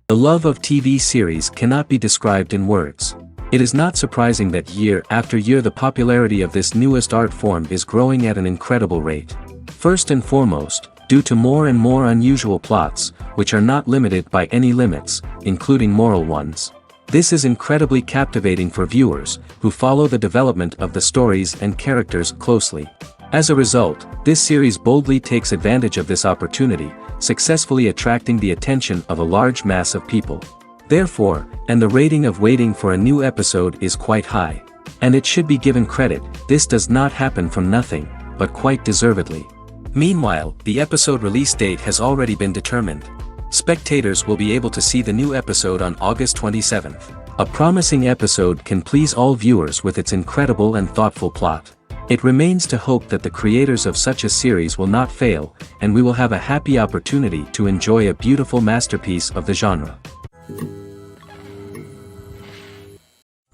The love of TV series cannot be described in words. It is not surprising that year after year the popularity of this newest art form is growing at an incredible rate. First and foremost, due to more and more unusual plots, which are not limited by any limits, including moral ones. This is incredibly captivating for viewers, who follow the development of the stories and characters closely. As a result, this series boldly takes advantage of this opportunity, successfully attracting the attention of a large mass of people. Therefore, and the rating of waiting for a new episode is quite high. And it should be given credit, this does not happen from nothing, but quite deservedly. Meanwhile, the episode release date has already been determined. Spectators will be able to see the new episode on August 27th. A promising episode can please all viewers with its incredible and thoughtful plot. It remains to hope that the creators of such a series will not fail, and we will have a happy opportunity to enjoy a beautiful masterpiece of the genre.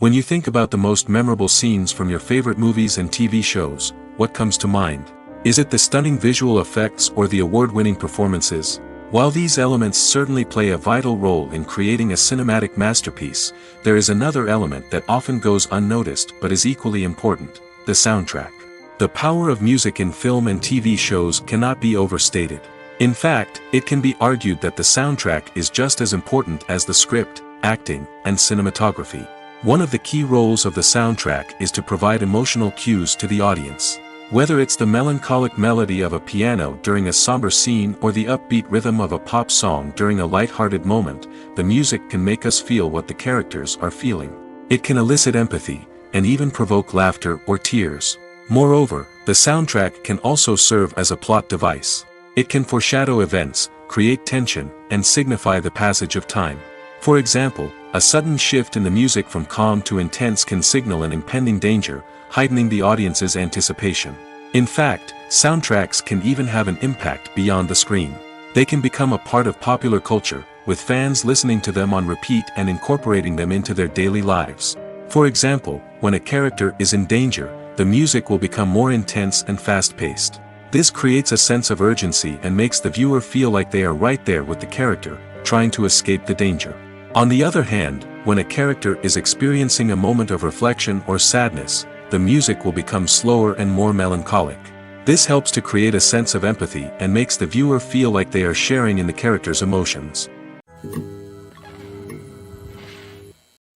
When you think about the most memorable scenes from your favorite movies and TV shows, what comes to mind? Is it the stunning visual effects or the award-winning performances? While these elements certainly play a vital role in creating a cinematic masterpiece, there is another element that often goes unnoticed but is equally important: the soundtrack. The power of music in film and TV shows cannot be overstated. In fact, it can be argued that the soundtrack is just as important as the script, acting, and cinematography. One of the key roles of the soundtrack is to provide emotional cues to the audience. Whether it's the melancholic melody of a piano during a somber scene or the upbeat rhythm of a pop song during a light-hearted moment, the music can make us feel what the characters are feeling. It can elicit empathy, and even provoke laughter or tears. Moreover, the soundtrack can also serve as a plot device. It can foreshadow events, create tension, and signify the passage of time. For example, a sudden shift in the music from calm to intense can signal an impending danger, heightening the audience's anticipation. In fact, soundtracks can even have an impact beyond the screen. They can become a part of popular culture, with fans listening to them on repeat and incorporating them into their daily lives. For example, when a character is in danger, the music will become more intense and fast-paced. This creates a sense of urgency and makes the viewer feel like they are right there with the character, trying to escape the danger. On the other hand, when a character is experiencing a moment of reflection or sadness, the music will become slower and more melancholic. This helps to create a sense of empathy and makes the viewer feel like they are sharing in the character's emotions.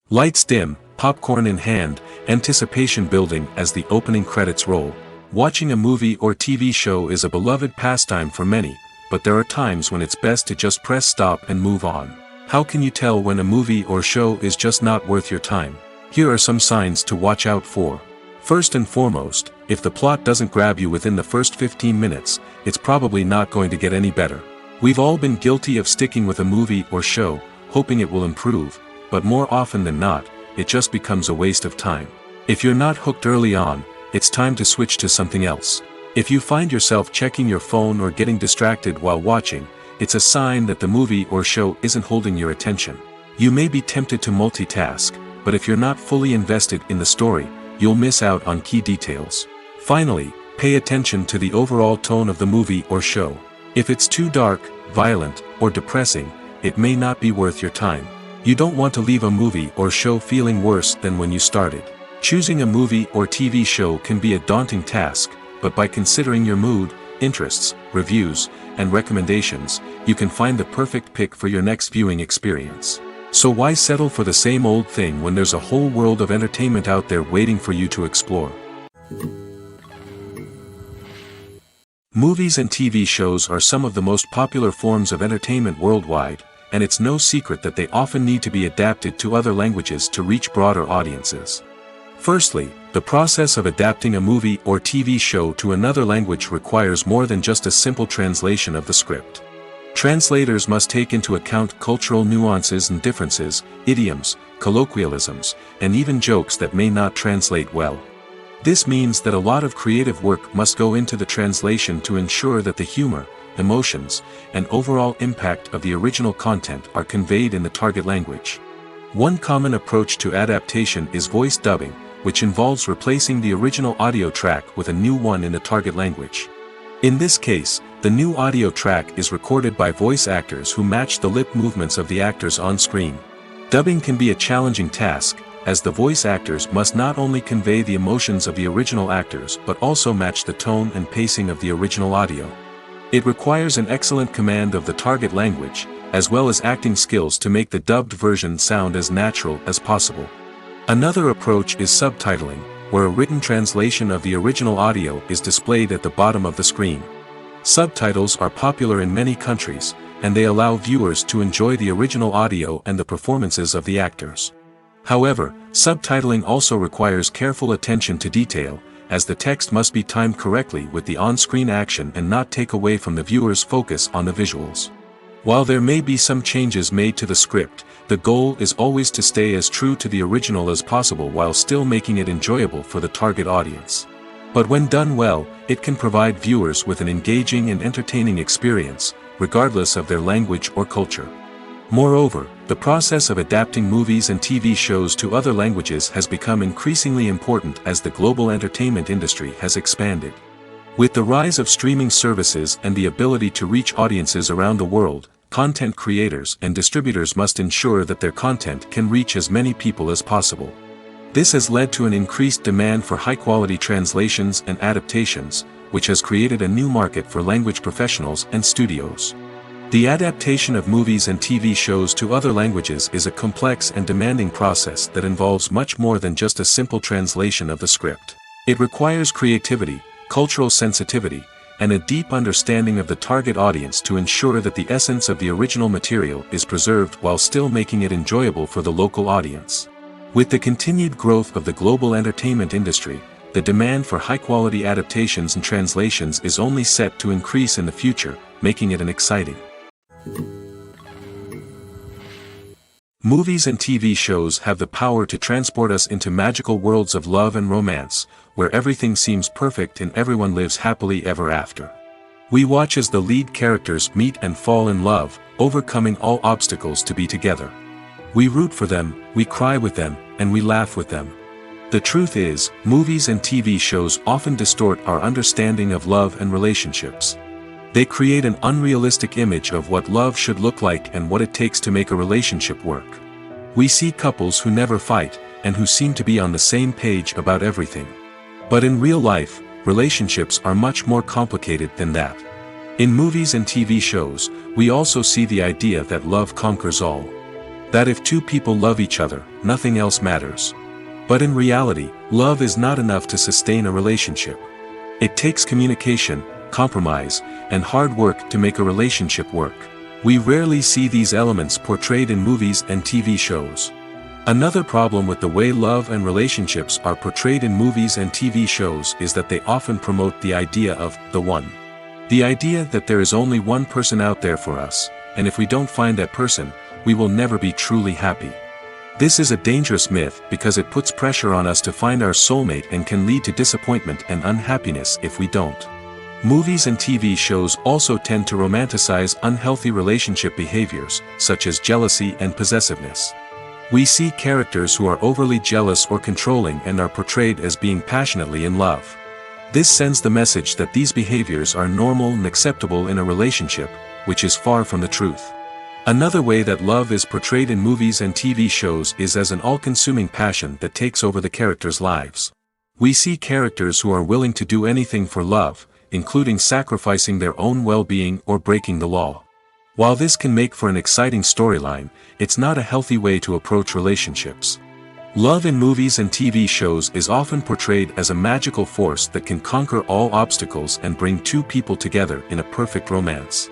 Lights dim, popcorn in hand, anticipation building as the opening credits roll. Watching a movie or TV show is a beloved pastime for many, but there are times when it's best to just press stop and move on. How can you tell when a movie or show is just not worth your time? Here are some signs to watch out for. First and foremost, if the plot doesn't grab you within the first 15 minutes, it's probably not going to get any better. We've all been guilty of sticking with a movie or show, hoping it will improve, but more often than not, it just becomes a waste of time. If you're not hooked early on, it's time to switch to something else. If you find yourself checking your phone or getting distracted while watching, it's a sign that the movie or show isn't holding your attention. You may be tempted to multitask, but if you're not fully invested in the story, you'll miss out on key details. Finally, pay attention to the overall tone of the movie or show. If it's too dark, violent, or depressing, it may not be worth your time. You don't want to leave a movie or show feeling worse than when you started. Choosing a movie or TV show can be a daunting task, but by considering your mood, interests, reviews, and recommendations, you can find the perfect pick for your next viewing experience. So why settle for the same old thing when there's a whole world of entertainment out there waiting for you to explore? Movies and TV shows are some of the most popular forms of entertainment worldwide, and it's no secret that they often need to be adapted to other languages to reach broader audiences. Firstly, the process of adapting a movie or TV show to another language requires more than just a simple translation of the script. Translators must take into account cultural nuances and differences, idioms, colloquialisms, and even jokes that may not translate well. This means that a lot of creative work must go into the translation to ensure that the humor, emotions, and overall impact of the original content are conveyed in the target language. One common approach to adaptation is voice dubbing, which involves replacing the original audio track with a new one in the target language. In this case, The new audio track is recorded by voice actors who match the lip movements of the actors on screen. Dubbing can be a challenging task, as the voice actors must not only convey the emotions of the original actors but also match the tone and pacing of the original audio. It requires an excellent command of the target language, as well as acting skills to make the dubbed version sound as natural as possible. Another approach is subtitling, where a written translation of the original audio is displayed at the bottom of the screen. Subtitles are popular in many countries, and they allow viewers to enjoy the original audio and the performances of the actors. However, subtitling also requires careful attention to detail, as the text must be timed correctly with the on-screen action and not take away from the viewer's focus on the visuals. While there may be some changes made to the script, the goal is always to stay as true to the original as possible while still making it enjoyable for the target audience. But when done well, it can provide viewers with an engaging and entertaining experience, regardless of their language or culture. Moreover, the process of adapting movies and TV shows to other languages has become increasingly important as the global entertainment industry has expanded. With the rise of streaming services and the ability to reach audiences around the world, content creators and distributors must ensure that their content can reach as many people as possible. This has led to an increased demand for high-quality translations and adaptations, which has created a new market for language professionals and studios. The adaptation of movies and TV shows to other languages is a complex and demanding process that involves much more than just a simple translation of the script. It requires creativity, cultural sensitivity, and a deep understanding of the target audience to ensure that the essence of the original material is preserved while still making it enjoyable for the local audience. With the continued growth of the global entertainment industry, the demand for high-quality adaptations and translations is only set to increase in the future, making it an exciting. Movies and TV shows have the power to transport us into magical worlds of love and romance, where everything seems perfect and everyone lives happily ever after. We watch as the lead characters meet and fall in love, overcoming all obstacles to be together. We root for them, we cry with them, and we laugh with them. The truth is, movies and TV shows often distort our understanding of love and relationships. They create an unrealistic image of what love should look like and what it takes to make a relationship work. We see couples who never fight, and who seem to be on the same page about everything. But in real life, relationships are much more complicated than that. In movies and TV shows, we also see the idea that love conquers all. That if two people love each other, nothing else matters. But in reality, love is not enough to sustain a relationship. It takes communication, compromise, and hard work to make a relationship work. We rarely see these elements portrayed in movies and TV shows. Another problem with the way love and relationships are portrayed in movies and TV shows is that they often promote the idea of the one. The idea that there is only one person out there for us, and if we don't find that person, we will never be truly happy. This is a dangerous myth because it puts pressure on us to find our soulmate and can lead to disappointment and unhappiness if we don't. Movies and TV shows also tend to romanticize unhealthy relationship behaviors, such as jealousy and possessiveness. We see characters who are overly jealous or controlling and are portrayed as being passionately in love. This sends the message that these behaviors are normal and acceptable in a relationship, which is far from the truth. Another way that love is portrayed in movies and TV shows is as an all-consuming passion that takes over the characters' lives. We see characters who are willing to do anything for love, including sacrificing their own well-being or breaking the law. While this can make for an exciting storyline, it's not a healthy way to approach relationships. Love in movies and TV shows is often portrayed as a magical force that can conquer all obstacles and bring two people together in a perfect romance.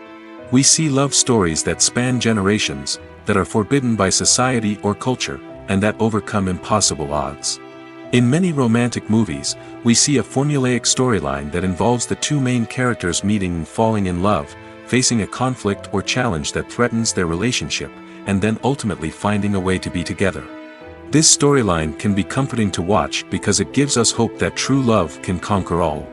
We see love stories that span generations, that are forbidden by society or culture, and that overcome impossible odds. In many romantic movies, we see a formulaic storyline that involves the two main characters meeting and falling in love, facing a conflict or challenge that threatens their relationship, and then ultimately finding a way to be together. This storyline can be comforting to watch because it gives us hope that true love can conquer all.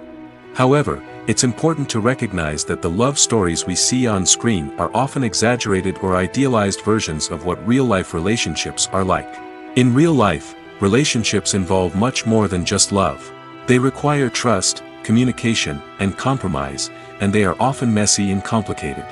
However, it's important to recognize that the love stories we see on screen are often exaggerated or idealized versions of what real-life relationships are like. In real life, relationships involve much more than just love. They require trust, communication, and compromise, and they are often messy and complicated.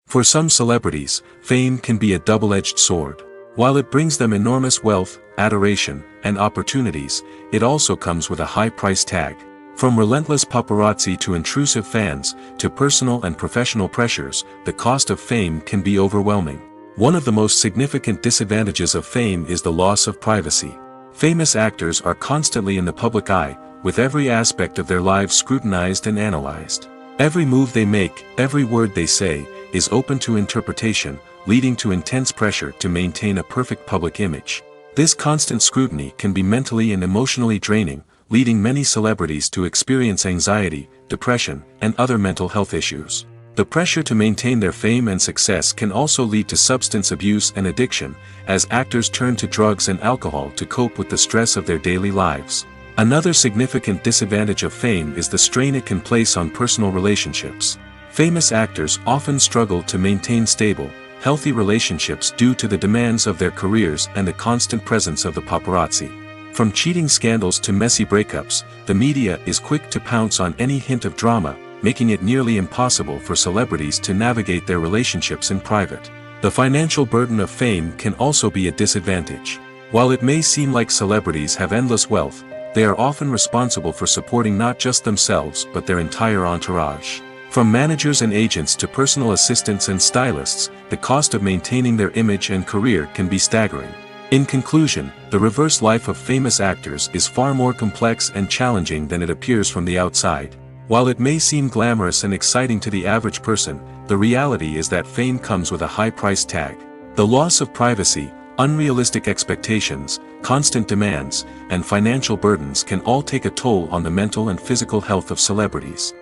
For some celebrities, fame can be a double-edged sword. While it brings them enormous wealth, adoration, and opportunities, it also comes with a high price tag. From relentless paparazzi to intrusive fans, to personal and professional pressures, the cost of fame can be overwhelming. One of the most significant disadvantages of fame is the loss of privacy. Famous actors are constantly in the public eye, with every aspect of their lives scrutinized and analyzed. Every move they make, every word they say, is open to interpretation, leading to intense pressure to maintain a perfect public image. This constant scrutiny can be mentally and emotionally draining, leading many celebrities to experience anxiety, depression, and other mental health issues. The pressure to maintain their fame and success can also lead to substance abuse and addiction, as actors turn to drugs and alcohol to cope with the stress of their daily lives. Another significant disadvantage of fame is the strain it can place on personal relationships. Famous actors often struggle to maintain stable, healthy relationships due to the demands of their careers and the constant presence of the paparazzi. From cheating scandals to messy breakups, the media is quick to pounce on any hint of drama, making it nearly impossible for celebrities to navigate their relationships in private. The financial burden of fame can also be a disadvantage. While it may seem like celebrities have endless wealth, they are often responsible for supporting not just themselves but their entire entourage. From managers and agents to personal assistants and stylists, the cost of maintaining their image and career can be staggering. In conclusion, the reverse life of famous actors is far more complex and challenging than it appears from the outside. While it may seem glamorous and exciting to the average person, the reality is that fame comes with a high price tag. The loss of privacy, unrealistic expectations, constant demands, and financial burdens can all take a toll on the mental and physical health of celebrities.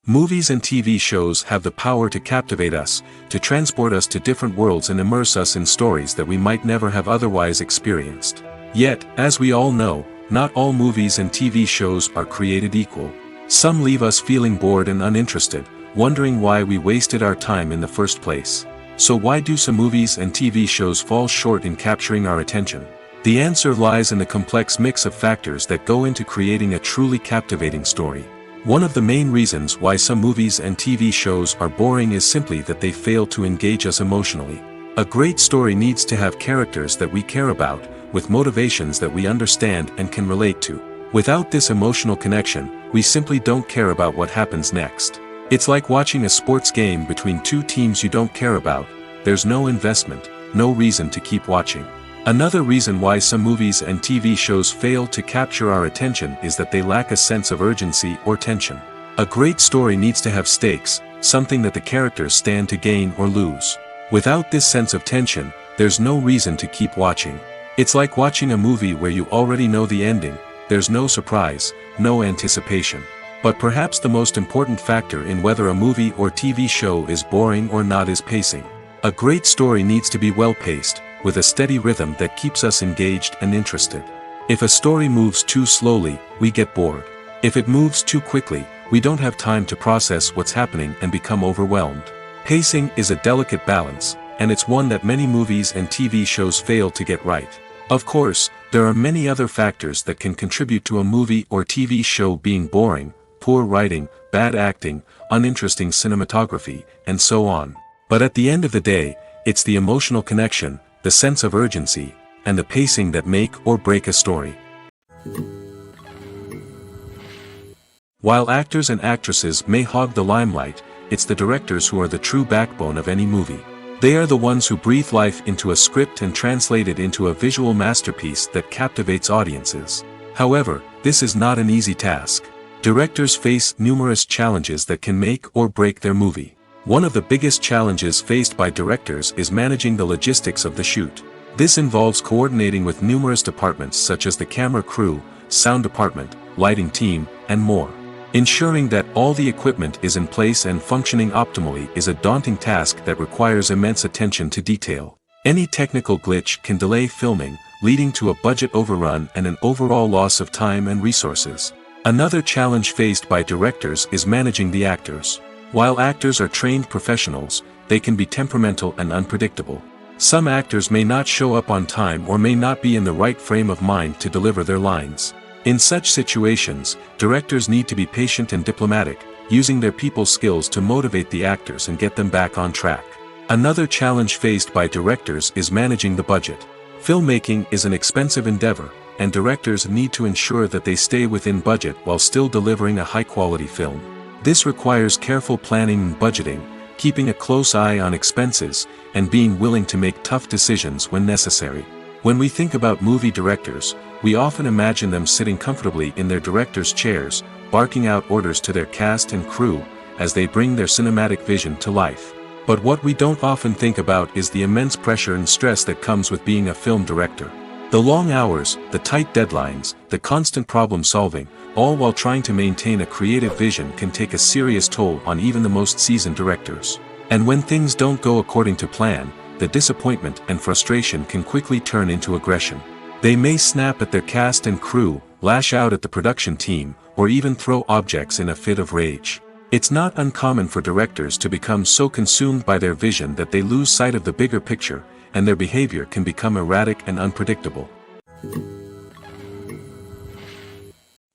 Movies and TV shows have the power to captivate us, to transport us to different worlds and immerse us in stories that we might never have otherwise experienced. Yet, as we all know, not all movies and TV shows are created equal. Some leave us feeling bored and uninterested, wondering why we wasted our time in the first place. So why do some movies and TV shows fall short in capturing our attention? The answer lies in the complex mix of factors that go into creating a truly captivating story. One of the main reasons why some movies and TV shows are boring is simply that they fail to engage us emotionally. A great story needs to have characters that we care about, with motivations that we understand and can relate to. Without this emotional connection, we simply don't care about what happens next. It's like watching a sports game between two teams you don't care about. There's no investment, no reason to keep watching. Another reason why some movies and TV shows fail to capture our attention is that they lack a sense of urgency or tension. A great story needs to have stakes, something that the characters stand to gain or lose. Without this sense of tension, there's no reason to keep watching. It's like watching a movie where you already know the ending, there's no surprise, no anticipation. But perhaps the most important factor in whether a movie or TV show is boring or not is pacing. A great story needs to be well-paced, with a steady rhythm that keeps us engaged and interested. If a story moves too slowly, we get bored. If it moves too quickly, we don't have time to process what's happening and become overwhelmed. Pacing is a delicate balance, and it's one that many movies and TV shows fail to get right. Of course, there are many other factors that can contribute to a movie or TV show being boring: poor writing, bad acting, uninteresting cinematography, and so on. But at the end of the day, it's the emotional connection, the sense of urgency, and the pacing that make or break a story. While actors and actresses may hog the limelight, it's the directors who are the true backbone of any movie. They are the ones who breathe life into a script and translate it into a visual masterpiece that captivates audiences. However, this is not an easy task. Directors face numerous challenges that can make or break their movie. One of the biggest challenges faced by directors is managing the logistics of the shoot. This involves coordinating with numerous departments such as the camera crew, sound department, lighting team, and more. Ensuring that all the equipment is in place and functioning optimally is a daunting task that requires immense attention to detail. Any technical glitch can delay filming, leading to a budget overrun and an overall loss of time and resources. Another challenge faced by directors is managing the actors. While actors are trained professionals, they can be temperamental and unpredictable. Some actors may not show up on time or may not be in the right frame of mind to deliver their lines. In such situations, directors need to be patient and diplomatic, using their people skills to motivate the actors and get them back on track. Another challenge faced by directors is managing the budget. Filmmaking is an expensive endeavor, and directors need to ensure that they stay within budget while still delivering a high-quality film. This requires careful planning and budgeting, keeping a close eye on expenses, and being willing to make tough decisions when necessary. When we think about movie directors, we often imagine them sitting comfortably in their director's chairs, barking out orders to their cast and crew, as they bring their cinematic vision to life. But what we don't often think about is the immense pressure and stress that comes with being a film director. The long hours, the tight deadlines, the constant problem solving, all while trying to maintain a creative vision can take a serious toll on even the most seasoned directors. And when things don't go according to plan, the disappointment and frustration can quickly turn into aggression. They may snap at their cast and crew, lash out at the production team, or even throw objects in a fit of rage. It's not uncommon for directors to become so consumed by their vision that they lose sight of the bigger picture, and their behavior can become erratic and unpredictable.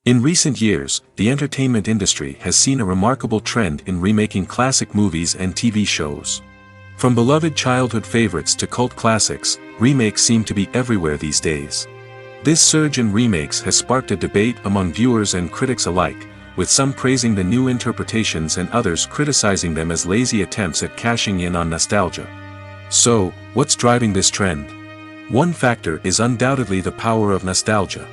In recent years, the entertainment industry has seen a remarkable trend in remaking classic movies and TV shows. From beloved childhood favorites to cult classics, remakes seem to be everywhere these days. This surge in remakes has sparked a debate among viewers and critics alike, with some praising the new interpretations and others criticizing them as lazy attempts at cashing in on nostalgia. So, what's driving this trend? One factor is undoubtedly the power of nostalgia.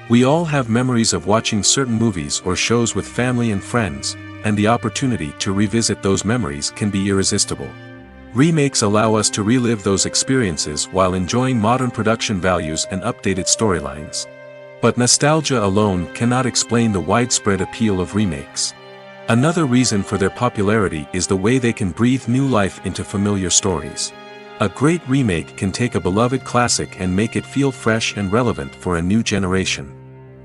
We all have memories of watching certain movies or shows with family and friends, and the opportunity to revisit those memories can be irresistible. Remakes allow us to relive those experiences while enjoying modern production values and updated storylines. But nostalgia alone cannot explain the widespread appeal of remakes. Another reason for their popularity is the way they can breathe new life into familiar stories. A great remake can take a beloved classic and make it feel fresh and relevant for a new generation.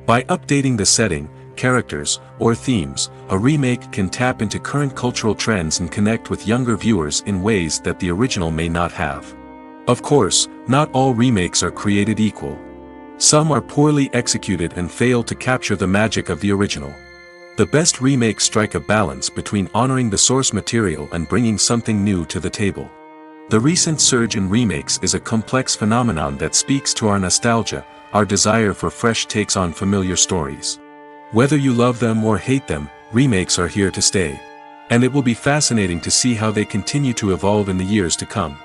By updating the setting, characters, or themes, a remake can tap into current cultural trends and connect with younger viewers in ways that the original may not have. Of course, not all remakes are created equal. Some are poorly executed and fail to capture the magic of the original. The best remakes strike a balance between honoring the source material and bringing something new to the table. The recent surge in remakes is a complex phenomenon that speaks to our nostalgia, our desire for fresh takes on familiar stories. Whether you love them or hate them, remakes are here to stay. And it will be fascinating to see how they continue to evolve in the years to come.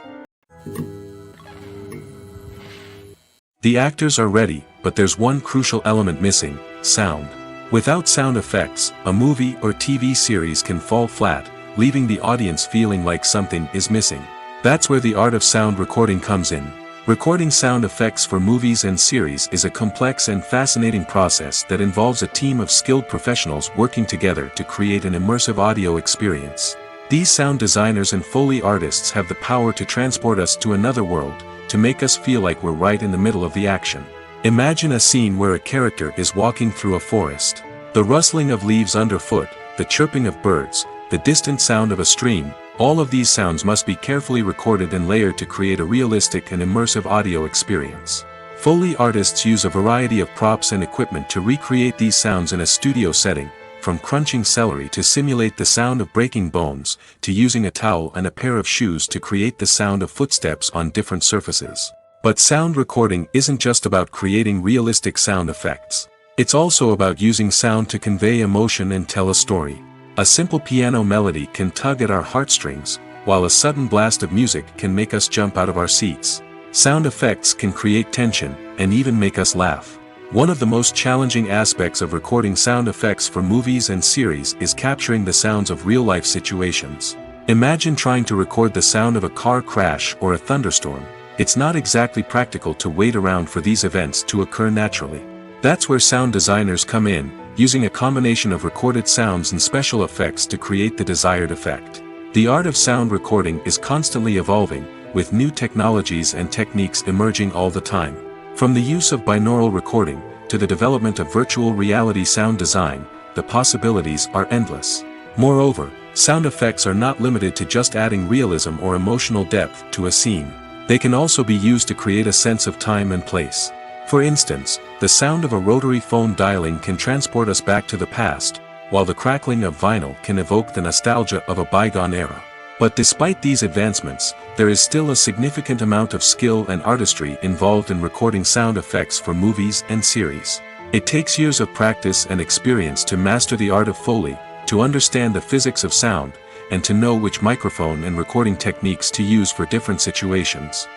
The actors are ready, but there's one crucial element missing: sound. Without sound effects, a movie or TV series can fall flat, leaving the audience feeling like something is missing. That's where the art of sound recording comes in. Recording sound effects for movies and series is a complex and fascinating process that involves a team of skilled professionals working together to create an immersive audio experience. These sound designers and Foley artists have the power to transport us to another world, to make us feel like we're right in the middle of the action. Imagine a scene where a character is walking through a forest. The rustling of leaves underfoot, the chirping of birds, the distant sound of a stream, all of these sounds must be carefully recorded and layered to create a realistic and immersive audio experience. Foley artists use a variety of props and equipment to recreate these sounds in a studio setting, from crunching celery to simulate the sound of breaking bones, to using a towel and a pair of shoes to create the sound of footsteps on different surfaces. But sound recording isn't just about creating realistic sound effects. It's also about using sound to convey emotion and tell a story. A simple piano melody can tug at our heartstrings, while a sudden blast of music can make us jump out of our seats. Sound effects can create tension, and even make us laugh. One of the most challenging aspects of recording sound effects for movies and series is capturing the sounds of real-life situations. Imagine trying to record the sound of a car crash or a thunderstorm. It's not exactly practical to wait around for these events to occur naturally. That's where sound designers come in, using a combination of recorded sounds and special effects to create the desired effect. The art of sound recording is constantly evolving, with new technologies and techniques emerging all the time. From the use of binaural recording, to the development of virtual reality sound design, the possibilities are endless. Moreover, sound effects are not limited to just adding realism or emotional depth to a scene. They can also be used to create a sense of time and place. For instance, the sound of a rotary phone dialing can transport us back to the past, while the crackling of vinyl can evoke the nostalgia of a bygone era. But despite these advancements, there is still a significant amount of skill and artistry involved in recording sound effects for movies and series. It takes years of practice and experience to master the art of Foley, to understand the physics of sound, and to know which microphone and recording techniques to use for different situations.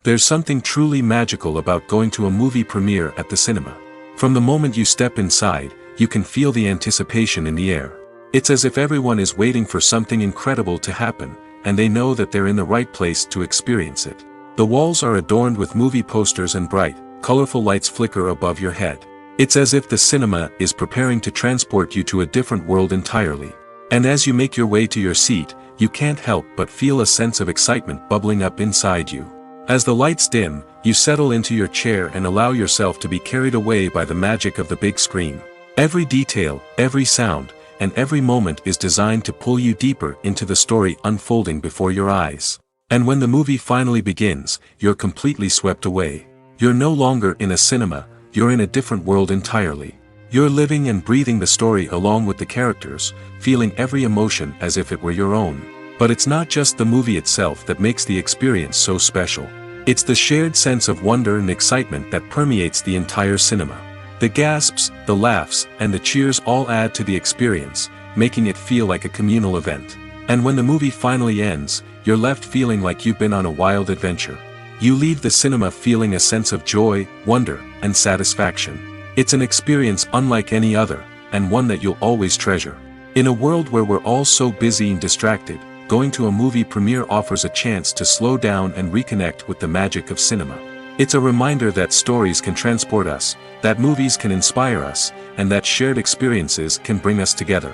There's something truly magical about going to a movie premiere at the cinema. From the moment you step inside, you can feel the anticipation in the air. It's as if everyone is waiting for something incredible to happen, and they know that they're in the right place to experience it. The walls are adorned with movie posters and bright, colorful lights flicker above your head. It's as if the cinema is preparing to transport you to a different world entirely. And as you make your way to your seat, you can't help but feel a sense of excitement bubbling up inside you. As the lights dim, you settle into your chair and allow yourself to be carried away by the magic of the big screen. Every detail, every sound, and every moment is designed to pull you deeper into the story unfolding before your eyes. And when the movie finally begins, you're completely swept away. You're no longer in a cinema, you're in a different world entirely. You're living and breathing the story along with the characters, feeling every emotion as if it were your own. But it's not just the movie itself that makes the experience so special. It's the shared sense of wonder and excitement that permeates the entire cinema. The gasps, the laughs, and the cheers all add to the experience, making it feel like a communal event. And when the movie finally ends, you're left feeling like you've been on a wild adventure. You leave the cinema feeling a sense of joy, wonder, and satisfaction. It's an experience unlike any other, and one that you'll always treasure. In a world where we're all so busy and distracted, going to a movie premiere offers a chance to slow down and reconnect with the magic of cinema. It's a reminder that stories can transport us, that movies can inspire us, and that shared experiences can bring us together.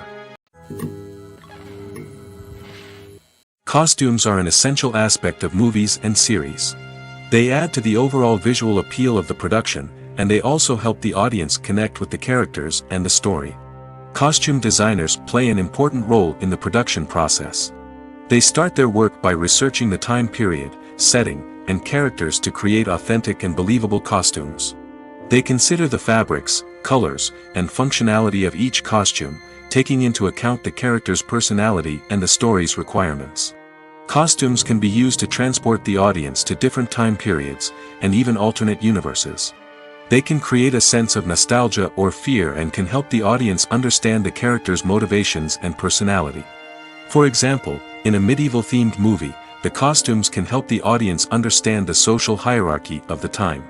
Costumes are an essential aspect of movies and series. They add to the overall visual appeal of the production, and they also help the audience connect with the characters and the story. Costume designers play an important role in the production process. They start their work by researching the time period, setting, and characters to create authentic and believable costumes. They consider the fabrics, colors, and functionality of each costume, taking into account the character's personality and the story's requirements. Costumes can be used to transport the audience to different time periods, and even alternate universes. They can create a sense of nostalgia or fear and can help the audience understand the character's motivations and personality. For example, in a medieval-themed movie, the costumes can help the audience understand the social hierarchy of the time.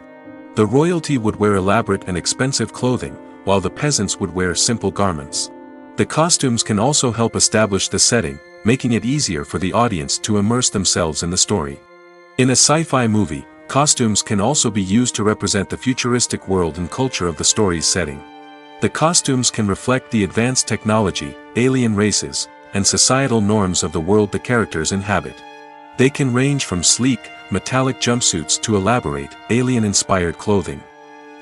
The royalty would wear elaborate and expensive clothing, while the peasants would wear simple garments. The costumes can also help establish the setting, making it easier for the audience to immerse themselves in the story. In a sci-fi movie, costumes can also be used to represent the futuristic world and culture of the story's setting. The costumes can reflect the advanced technology, alien races, and societal norms of the world the characters inhabit. They can range from sleek, metallic jumpsuits to elaborate, alien-inspired clothing.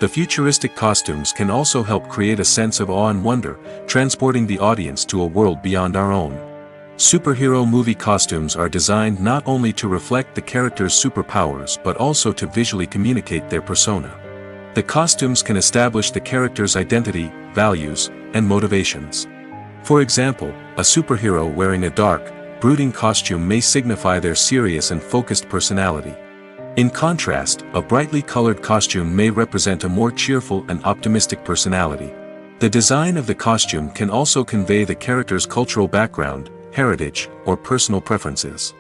The futuristic costumes can also help create a sense of awe and wonder, transporting the audience to a world beyond our own. Superhero movie costumes are designed not only to reflect the character's superpowers but also to visually communicate their persona. The costumes can establish the character's identity, values, and motivations. For example, a superhero wearing a dark, brooding costume may signify their serious and focused personality. In contrast, a brightly colored costume may represent a more cheerful and optimistic personality. The design of the costume can also convey the character's cultural background, heritage, or personal preferences.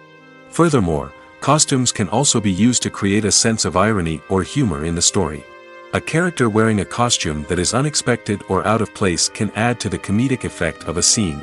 Furthermore, costumes can also be used to create a sense of irony or humor in the story. A character wearing a costume that is unexpected or out of place can add to the comedic effect of a scene.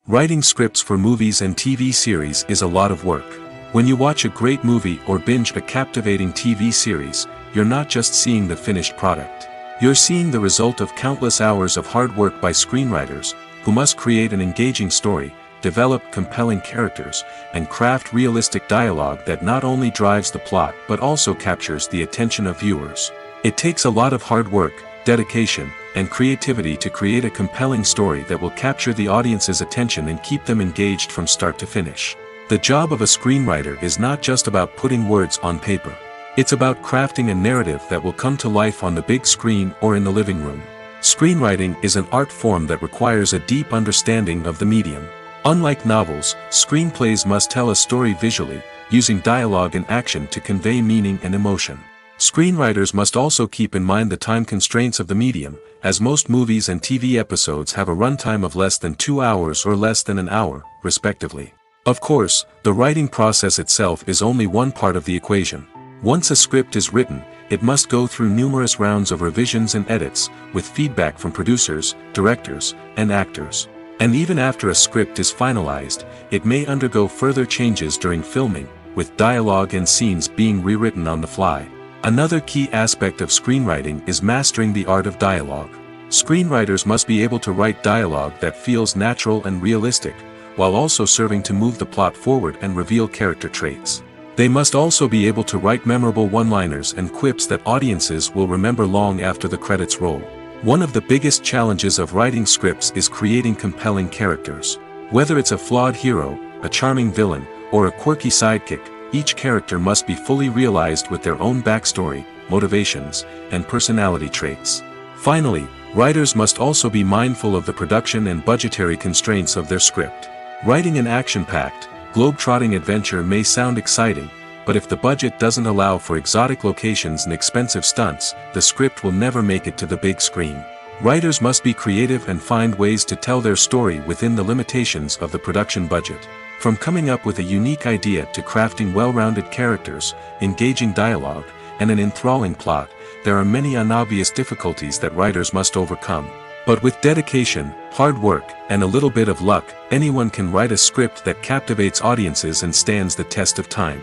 Writing scripts for movies and TV series is a lot of work. When you watch a great movie or binge a captivating TV series, you're not just seeing the finished product. You're seeing the result of countless hours of hard work by screenwriters, who must create an engaging story, develop compelling characters, and craft realistic dialogue that not only drives the plot but also captures the attention of viewers. It takes a lot of hard work, dedication, and creativity to create a compelling story that will capture the audience's attention and keep them engaged from start to finish. The job of a screenwriter is not just about putting words on paper. It's about crafting a narrative that will come to life on the big screen or in the living room. Screenwriting is an art form that requires a deep understanding of the medium. Unlike novels, screenplays must tell a story visually, using dialogue and action to convey meaning and emotion. Screenwriters must also keep in mind the time constraints of the medium, as most movies and TV episodes have a runtime of less than 2 hours or less than an hour, respectively. Of course, the writing process itself is only one part of the equation. Once a script is written, it must go through numerous rounds of revisions and edits, with feedback from producers, directors, and actors. And even after a script is finalized, it may undergo further changes during filming, with dialogue and scenes being rewritten on the fly. Another key aspect of screenwriting is mastering the art of dialogue. Screenwriters must be able to write dialogue that feels natural and realistic, while also serving to move the plot forward and reveal character traits. They must also be able to write memorable one-liners and quips that audiences will remember long after the credits roll. One of the biggest challenges of writing scripts is creating compelling characters. Whether it's a flawed hero, a charming villain, or a quirky sidekick, each character must be fully realized with their own backstory, motivations, and personality traits. Finally, writers must also be mindful of the production and budgetary constraints of their script. Writing an action-packed, globe-trotting adventure may sound exciting, but if the budget doesn't allow for exotic locations and expensive stunts, the script will never make it to the big screen. Writers must be creative and find ways to tell their story within the limitations of the production budget. From coming up with a unique idea to crafting well-rounded characters, engaging dialogue, and an enthralling plot, there are many unobvious difficulties that writers must overcome. But with dedication, hard work, and a little bit of luck, anyone can write a script that captivates audiences and stands the test of time.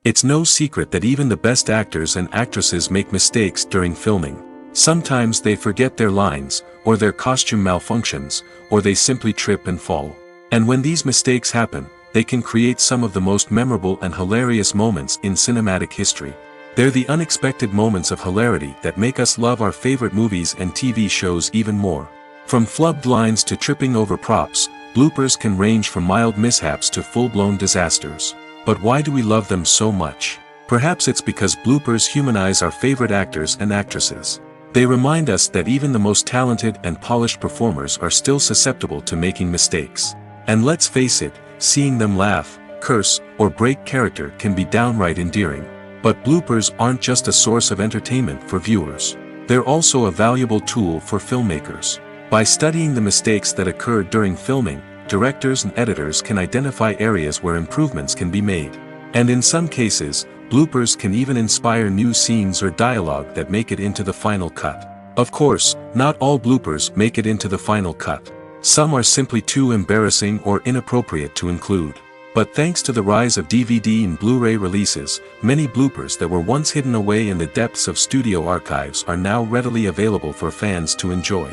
It's no secret that even the best actors and actresses make mistakes during filming. Sometimes they forget their lines, or their costume malfunctions, or they simply trip and fall. And when these mistakes happen, they can create some of the most memorable and hilarious moments in cinematic history. They're the unexpected moments of hilarity that make us love our favorite movies and TV shows even more. From flubbed lines to tripping over props, bloopers can range from mild mishaps to full-blown disasters. But why do we love them so much? Perhaps it's because bloopers humanize our favorite actors and actresses. They remind us that even the most talented and polished performers are still susceptible to making mistakes. And let's face it, seeing them laugh, curse, or break character can be downright endearing. But bloopers aren't just a source of entertainment for viewers. They're also a valuable tool for filmmakers. By studying the mistakes that occurred during filming, directors and editors can identify areas where improvements can be made. And in some cases, bloopers can even inspire new scenes or dialogue that make it into the final cut. Of course, not all bloopers make it into the final cut. Some are simply too embarrassing or inappropriate to include. But thanks to the rise of DVD and Blu-ray releases, many bloopers that were once hidden away in the depths of studio archives are now readily available for fans to enjoy.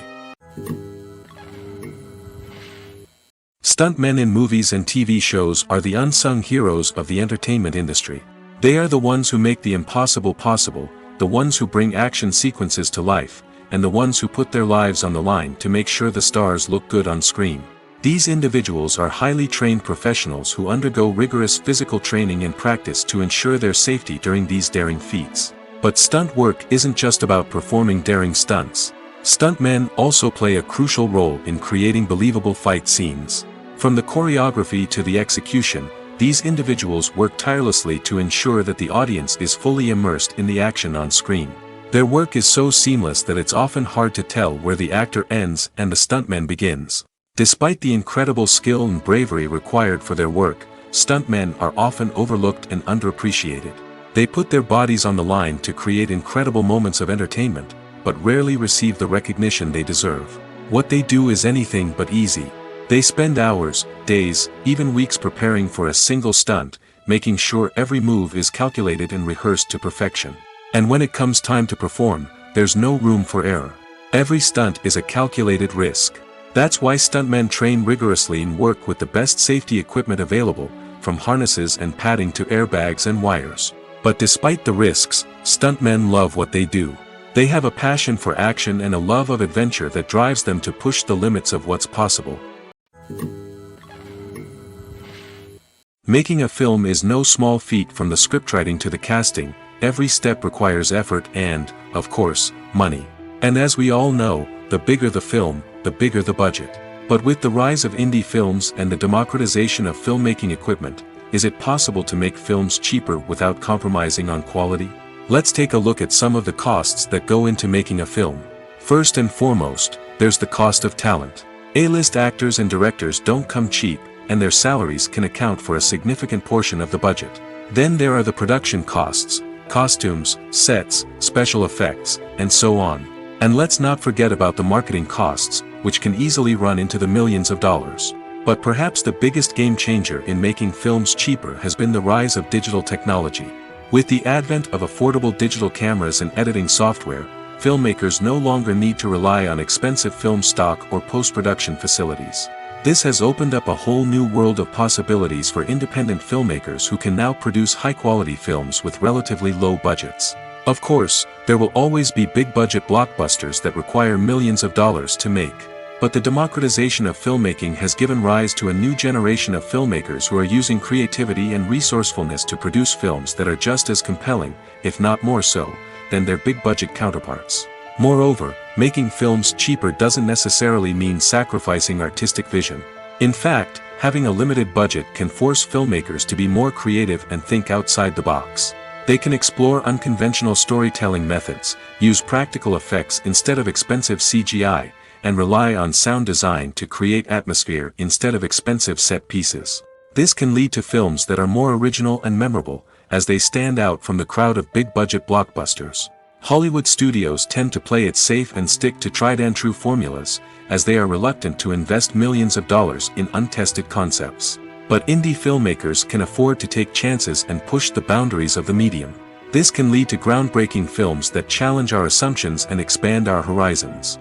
Stuntmen in movies and TV shows are the unsung heroes of the entertainment industry. They are the ones who make the impossible possible, the ones who bring action sequences to life, and the ones who put their lives on the line to make sure the stars look good on screen. These individuals are highly trained professionals who undergo rigorous physical training and practice to ensure their safety during these daring feats. But stunt work isn't just about performing daring stunts. Stuntmen also play a crucial role in creating believable fight scenes. From the choreography to the execution, these individuals work tirelessly to ensure that the audience is fully immersed in the action on screen. Their work is so seamless that it's often hard to tell where the actor ends and the stuntman begins. Despite the incredible skill and bravery required for their work, stuntmen are often overlooked and underappreciated. They put their bodies on the line to create incredible moments of entertainment, but rarely receive the recognition they deserve. What they do is anything but easy. They spend hours, days, even weeks preparing for a single stunt, making sure every move is calculated and rehearsed to perfection. And when it comes time to perform, there's no room for error. Every stunt is a calculated risk. That's why stuntmen train rigorously and work with the best safety equipment available, from harnesses and padding to airbags and wires. But despite the risks, Stuntmen love what they do. They have a passion for action and a love of adventure that drives them to push the limits of what's possible. Making a film is no small feat. From the scriptwriting to the casting, every step requires effort and, of course, money. And as we all know, the bigger the film, the bigger the budget. But with the rise of indie films and the democratization of filmmaking equipment, is it possible to make films cheaper without compromising on quality? Let's take a look at some of the costs that go into making a film. First and foremost, there's the cost of talent. A-list actors and directors don't come cheap, and their salaries can account for a significant portion of the budget. Then there are the production costs, costumes, sets, special effects, and so on. And let's not forget about the marketing costs, which can easily run into the millions of dollars. But perhaps the biggest game changer in making films cheaper has been the rise of digital technology. With the advent of affordable digital cameras and editing software, filmmakers no longer need to rely on expensive film stock or post-production facilities. This has opened up a whole new world of possibilities for independent filmmakers who can now produce high-quality films with relatively low budgets. Of course, there will always be big-budget blockbusters that require millions of dollars to make. But the democratization of filmmaking has given rise to a new generation of filmmakers who are using creativity and resourcefulness to produce films that are just as compelling, if not more so, than their big-budget counterparts. Moreover, making films cheaper doesn't necessarily mean sacrificing artistic vision. In fact, having a limited budget can force filmmakers to be more creative and think outside the box. They can explore unconventional storytelling methods, use practical effects instead of expensive CGI, and rely on sound design to create atmosphere instead of expensive set pieces. This can lead to films that are more original and memorable, as they stand out from the crowd of big-budget blockbusters. Hollywood studios tend to play it safe and stick to tried-and-true formulas, as they are reluctant to invest millions of dollars in untested concepts. But indie filmmakers can afford to take chances and push the boundaries of the medium. This can lead to groundbreaking films that challenge our assumptions and expand our horizons.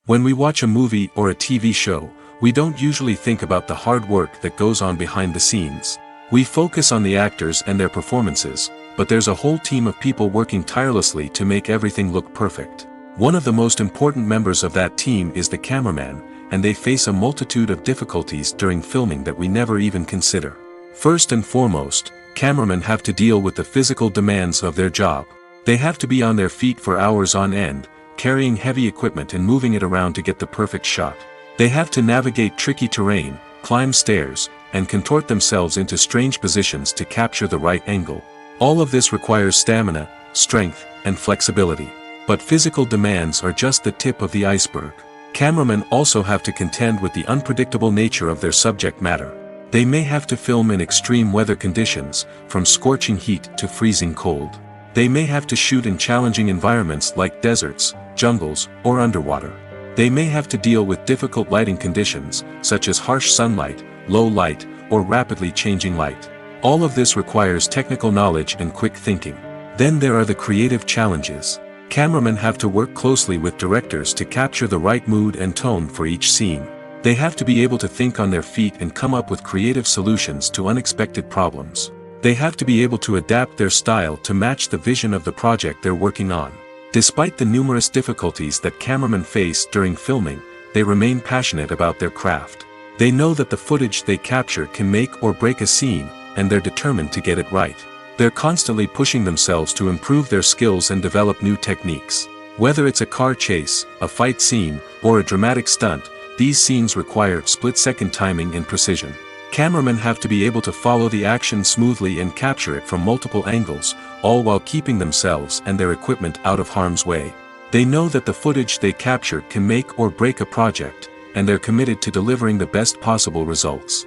When we watch a movie or a TV show, we don't usually think about the hard work that goes on behind the scenes. We focus on the actors and their performances, but there's a whole team of people working tirelessly to make everything look perfect. One of the most important members of that team is the cameraman, and they face a multitude of difficulties during filming that we never even consider. First and foremost, cameramen have to deal with the physical demands of their job. They have to be on their feet for hours on end, carrying heavy equipment and moving it around to get the perfect shot. They have to navigate tricky terrain, climb stairs, and contort themselves into strange positions to capture the right angle. All of this requires stamina, strength, and flexibility. But physical demands are just the tip of the iceberg. Cameramen also have to contend with the unpredictable nature of their subject matter. They may have to film in extreme weather conditions, from scorching heat to freezing cold. They may have to shoot in challenging environments like deserts, jungles, or underwater. They may have to deal with difficult lighting conditions, such as harsh sunlight, low light, or rapidly changing light. All of this requires technical knowledge and quick thinking. Then there are the creative challenges. Cameramen have to work closely with directors to capture the right mood and tone for each scene. They have to be able to think on their feet and come up with creative solutions to unexpected problems. They have to be able to adapt their style to match the vision of the project they're working on. Despite the numerous difficulties that cameramen face during filming, they remain passionate about their craft. They know that the footage they capture can make or break a scene, and they're determined to get it right. They're constantly pushing themselves to improve their skills and develop new techniques. Whether it's a car chase, a fight scene, or a dramatic stunt, these scenes require split-second timing and precision. Cameramen have to be able to follow the action smoothly and capture it from multiple angles, all while keeping themselves and their equipment out of harm's way. They know that the footage they capture can make or break a project, and they're committed to delivering the best possible results.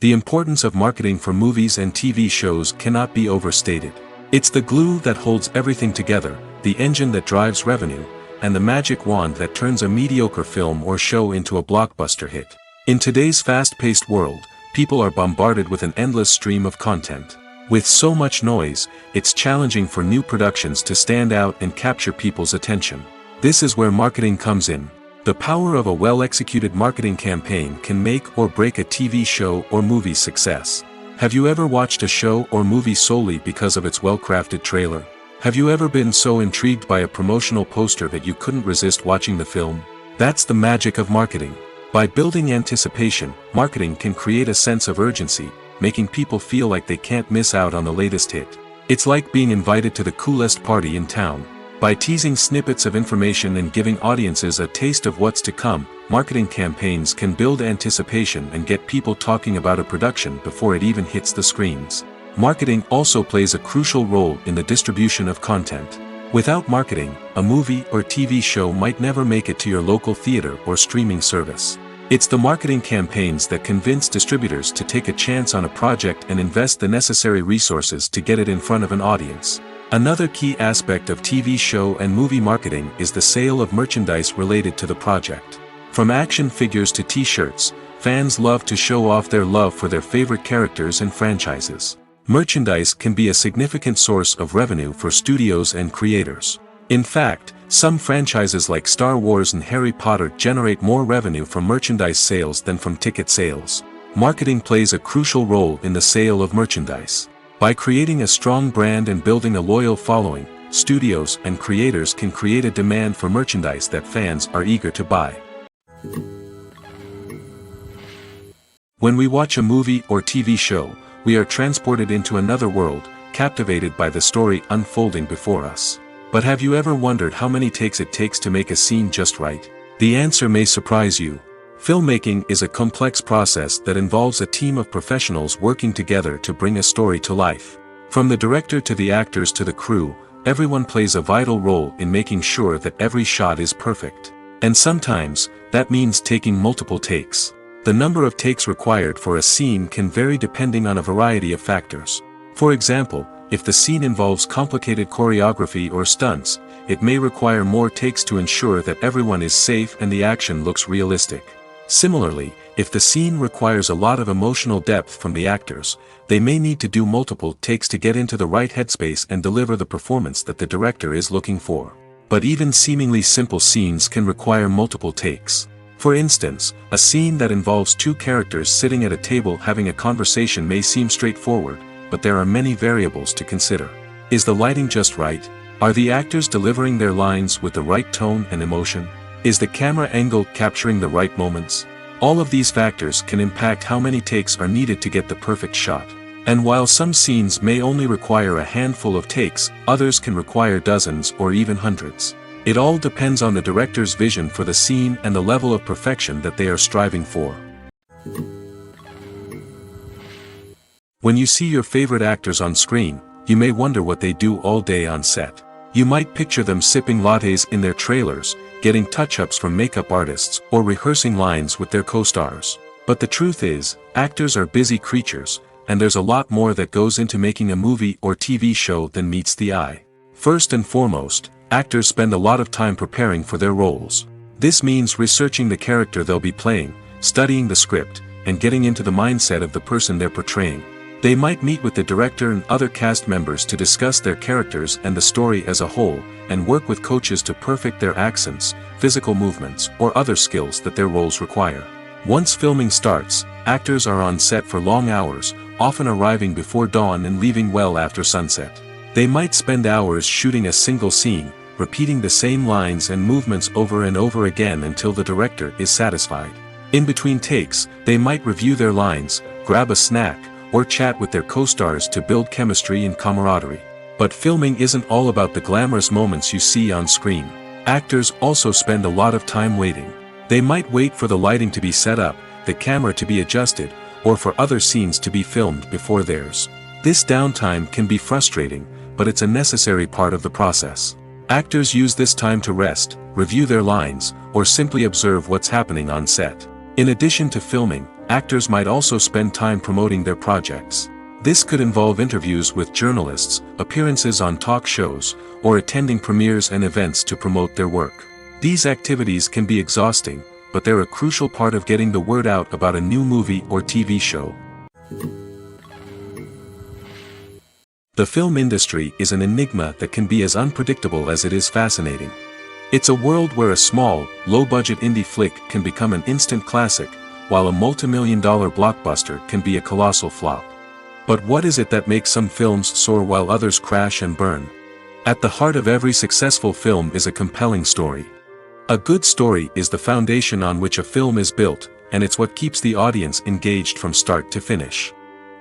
The importance of marketing for movies and TV shows cannot be overstated. It's the glue that holds everything together, the engine that drives revenue, and the magic wand that turns a mediocre film or show into a blockbuster hit. In today's fast-paced world, people are bombarded with an endless stream of content. With so much noise, it's challenging for new productions to stand out and capture people's attention. This is where marketing comes in. The power of a well-executed marketing campaign can make or break a TV show or movie's success. Have you ever watched a show or movie solely because of its well-crafted trailer? Have you ever been so intrigued by a promotional poster that you couldn't resist watching the film? That's the magic of marketing. By building anticipation, marketing can create a sense of urgency, making people feel like they can't miss out on the latest hit. It's like being invited to the coolest party in town. By teasing snippets of information and giving audiences a taste of what's to come, marketing campaigns can build anticipation and get people talking about a production before it even hits the screens. Marketing also plays a crucial role in the distribution of content. Without marketing, a movie or TV show might never make it to your local theater or streaming service. It's the marketing campaigns that convince distributors to take a chance on a project and invest the necessary resources to get it in front of an audience. Another key aspect of TV show and movie marketing is the sale of merchandise related to the project. From action figures to t-shirts, fans love to show off their love for their favorite characters and franchises. Merchandise can be a significant source of revenue for studios and creators. In fact, some franchises like Star Wars and Harry Potter generate more revenue from merchandise sales than from ticket sales. Marketing plays a crucial role in the sale of merchandise. By creating a strong brand and building a loyal following, studios and creators can create a demand for merchandise that fans are eager to buy. When we watch a movie or TV show, we are transported into another world, captivated by the story unfolding before us. But have you ever wondered how many takes it takes to make a scene just right? The answer may surprise you. Filmmaking is a complex process that involves a team of professionals working together to bring a story to life. From the director to the actors to the crew, everyone plays a vital role in making sure that every shot is perfect. And sometimes, that means taking multiple takes. The number of takes required for a scene can vary depending on a variety of factors. For example, if the scene involves complicated choreography or stunts, it may require more takes to ensure that everyone is safe and the action looks realistic. Similarly, if the scene requires a lot of emotional depth from the actors, they may need to do multiple takes to get into the right headspace and deliver the performance that the director is looking for. But even seemingly simple scenes can require multiple takes. For instance, a scene that involves two characters sitting at a table having a conversation may seem straightforward, but there are many variables to consider. Is the lighting just right? Are the actors delivering their lines with the right tone and emotion? Is the camera angle capturing the right moments? All of these factors can impact how many takes are needed to get the perfect shot. And while some scenes may only require a handful of takes, others can require dozens or even hundreds. It all depends on the director's vision for the scene and the level of perfection that they are striving for. When you see your favorite actors on screen, you may wonder what they do all day on set. You might picture them sipping lattes in their trailers, getting touch-ups from makeup artists, or rehearsing lines with their co-stars. But the truth is, actors are busy creatures, and there's a lot more that goes into making a movie or TV show than meets the eye. First and foremost, actors spend a lot of time preparing for their roles. This means researching the character they'll be playing, studying the script, and getting into the mindset of the person they're portraying. They might meet with the director and other cast members to discuss their characters and the story as a whole, and work with coaches to perfect their accents, physical movements, or other skills that their roles require. Once filming starts, actors are on set for long hours, often arriving before dawn and leaving well after sunset. They might spend hours shooting a single scene, repeating the same lines and movements over and over again until the director is satisfied. In between takes, they might review their lines, grab a snack, or chat with their co-stars to build chemistry and camaraderie. But filming isn't all about the glamorous moments you see on screen. Actors also spend a lot of time waiting. They might wait for the lighting to be set up, the camera to be adjusted, or for other scenes to be filmed before theirs. This downtime can be frustrating, but it's a necessary part of the process. Actors use this time to rest, review their lines, or simply observe what's happening on set. In addition to filming, actors might also spend time promoting their projects. This could involve interviews with journalists, appearances on talk shows, or attending premieres and events to promote their work. These activities can be exhausting, but they're a crucial part of getting the word out about a new movie or TV show. The film industry is an enigma that can be as unpredictable as it is fascinating. It's a world where a small, low-budget indie flick can become an instant classic, while a multi-million-dollar blockbuster can be a colossal flop. But what is it that makes some films soar while others crash and burn? At the heart of every successful film is a compelling story. A good story is the foundation on which a film is built, and it's what keeps the audience engaged from start to finish.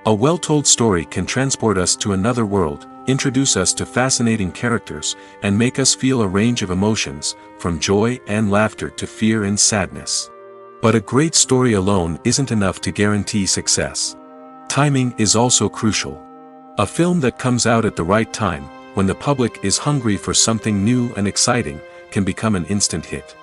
A well-told story can transport us to another world, introduce us to fascinating characters, and make us feel a range of emotions, from joy and laughter to fear and sadness. But a great story alone isn't enough to guarantee success. Timing is also crucial. A film that comes out at the right time, when the public is hungry for something new and exciting, can become an instant hit.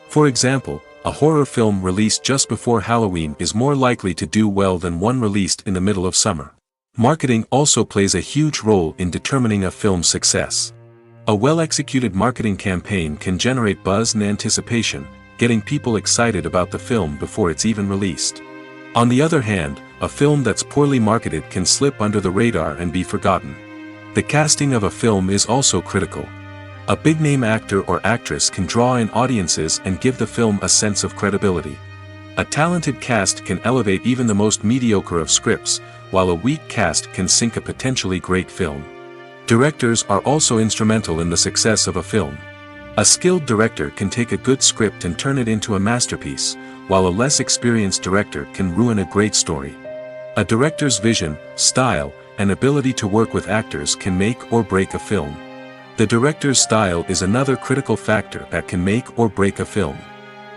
For example, a horror film released just before Halloween is more likely to do well than one released in the middle of summer. Marketing also plays a huge role in determining a film's success. A well-executed marketing campaign can generate buzz and anticipation, getting people excited about the film before it's even released. On the other hand, a film that's poorly marketed can slip under the radar and be forgotten. The casting of a film is also critical. A big-name actor or actress can draw in audiences and give the film a sense of credibility. A talented cast can elevate even the most mediocre of scripts, while a weak cast can sink a potentially great film. Directors are also instrumental in the success of a film. A skilled director can take a good script and turn it into a masterpiece, while a less experienced director can ruin a great story. A director's vision, style, and ability to work with actors can make or break a film. The director's style is another critical factor that can make or break a film.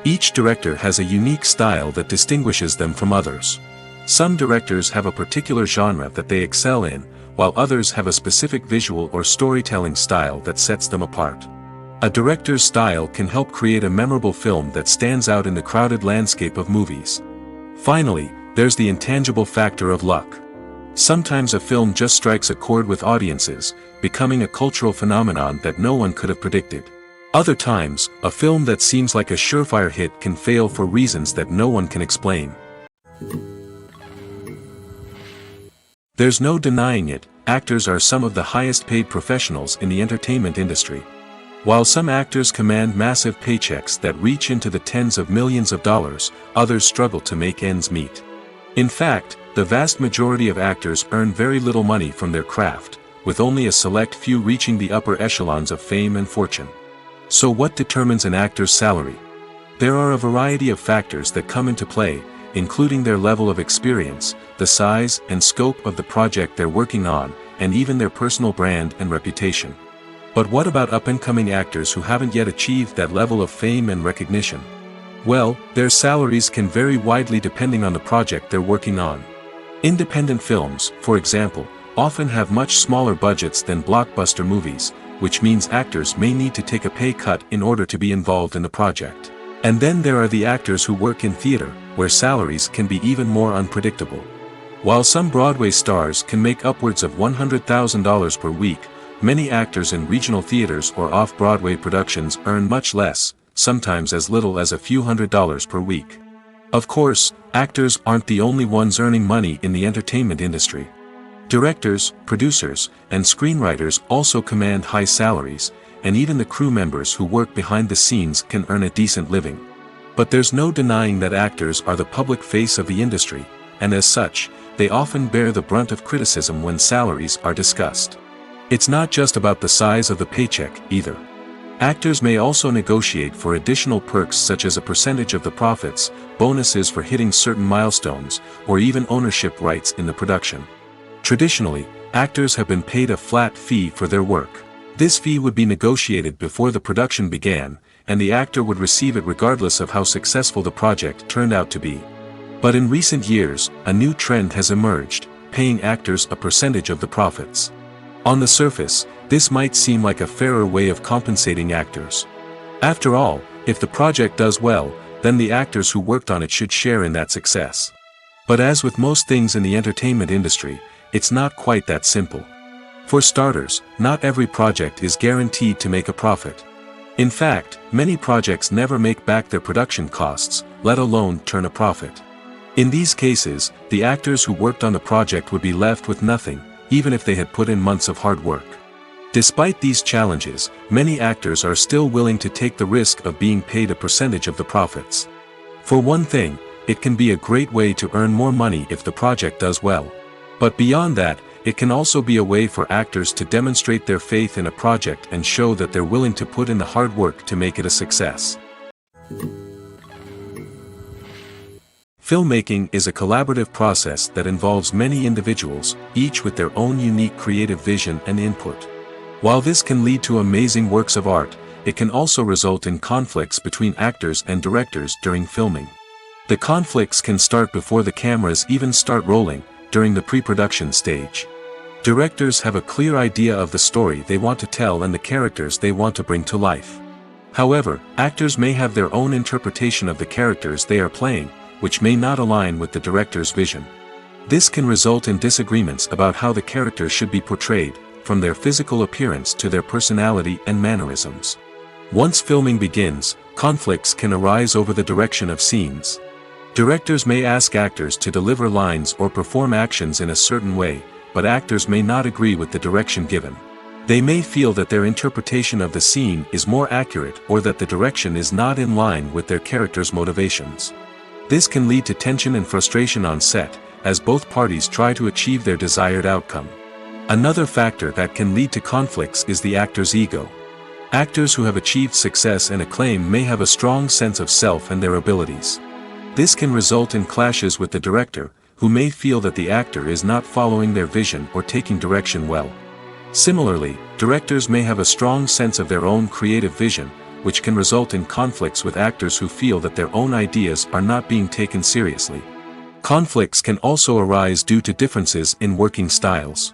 Each director has a unique style that distinguishes them from others. Some directors have a particular genre that they excel in, while others have a specific visual or storytelling style that sets them apart. A director's style can help create a memorable film that stands out in the crowded landscape of movies. Finally, there's the intangible factor of luck. Sometimes a film just strikes a chord with audiences, becoming a cultural phenomenon that no one could have predicted. Other times, a film that seems like a surefire hit can fail for reasons that no one can explain. There's no denying it, actors are some of the highest paid professionals in the entertainment industry. While some actors command massive paychecks that reach into the tens of millions of dollars, others struggle to make ends meet. In fact, the vast majority of actors earn very little money from their craft, with only a select few reaching the upper echelons of fame and fortune. So what determines an actor's salary? There are a variety of factors that come into play, including their level of experience, the size and scope of the project they're working on, and even their personal brand and reputation. But what about up-and-coming actors who haven't yet achieved that level of fame and recognition? Well, their salaries can vary widely depending on the project they're working on. Independent films, for example, often have much smaller budgets than blockbuster movies, which means actors may need to take a pay cut in order to be involved in the project. And then there are the actors who work in theater, where salaries can be even more unpredictable. While some Broadway stars can make upwards of $100,000 per week, many actors in regional theaters or off-Broadway productions earn much less, sometimes as little as a few $100s per week. Of course, actors aren't the only ones earning money in the entertainment industry. Directors, producers, and screenwriters also command high salaries, and even the crew members who work behind the scenes can earn a decent living. But there's no denying that actors are the public face of the industry, and as such, they often bear the brunt of criticism when salaries are discussed. It's not just about the size of the paycheck, either. Actors may also negotiate for additional perks such as a percentage of the profits, bonuses for hitting certain milestones, or even ownership rights in the production. Traditionally, actors have been paid a flat fee for their work. This fee would be negotiated before the production began, and the actor would receive it regardless of how successful the project turned out to be. But in recent years, a new trend has emerged, paying actors a percentage of the profits. On the surface, this might seem like a fairer way of compensating actors. After all, if the project does well, then the actors who worked on it should share in that success. But as with most things in the entertainment industry, it's not quite that simple. For starters, not every project is guaranteed to make a profit. In fact, many projects never make back their production costs, let alone turn a profit. In these cases, the actors who worked on the project would be left with nothing, even if they had put in months of hard work. Despite these challenges, many actors are still willing to take the risk of being paid a percentage of the profits. For one thing, it can be a great way to earn more money if the project does well. But beyond that, it can also be a way for actors to demonstrate their faith in a project and show that they're willing to put in the hard work to make it a success. Filmmaking is a collaborative process that involves many individuals, each with their own unique creative vision and input. While this can lead to amazing works of art, it can also result in conflicts between actors and directors during filming. The conflicts can start before the cameras even start rolling, during the pre-production stage. Directors have a clear idea of the story they want to tell and the characters they want to bring to life. However, actors may have their own interpretation of the characters they are playing, which may not align with the director's vision. This can result in disagreements about how the characters should be portrayed, from their physical appearance to their personality and mannerisms. Once filming begins, conflicts can arise over the direction of scenes. Directors may ask actors to deliver lines or perform actions in a certain way, but actors may not agree with the direction given. They may feel that their interpretation of the scene is more accurate or that the direction is not in line with their character's motivations. This can lead to tension and frustration on set, as both parties try to achieve their desired outcome. Another factor that can lead to conflicts is the actor's ego. Actors who have achieved success and acclaim may have a strong sense of self and their abilities. This can result in clashes with the director, who may feel that the actor is not following their vision or taking direction well. Similarly, directors may have a strong sense of their own creative vision, which can result in conflicts with actors who feel that their own ideas are not being taken seriously. Conflicts can also arise due to differences in working styles.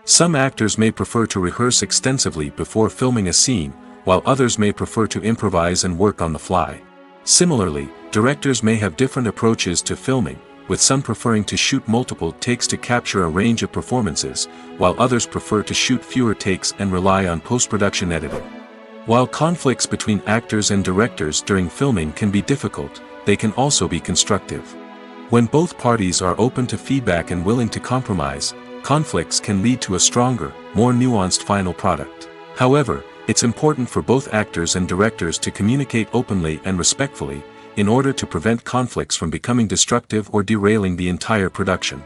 Some actors may prefer to rehearse extensively before filming a scene, while others may prefer to improvise and work on the fly. Similarly, directors may have different approaches to filming, with some preferring to shoot multiple takes to capture a range of performances, while others prefer to shoot fewer takes and rely on post-production editing. While conflicts between actors and directors during filming can be difficult, they can also be constructive. When both parties are open to feedback and willing to compromise, conflicts can lead to a stronger, more nuanced final product. However, it's important for both actors and directors to communicate openly and respectfully, in order to prevent conflicts from becoming destructive or derailing the entire production.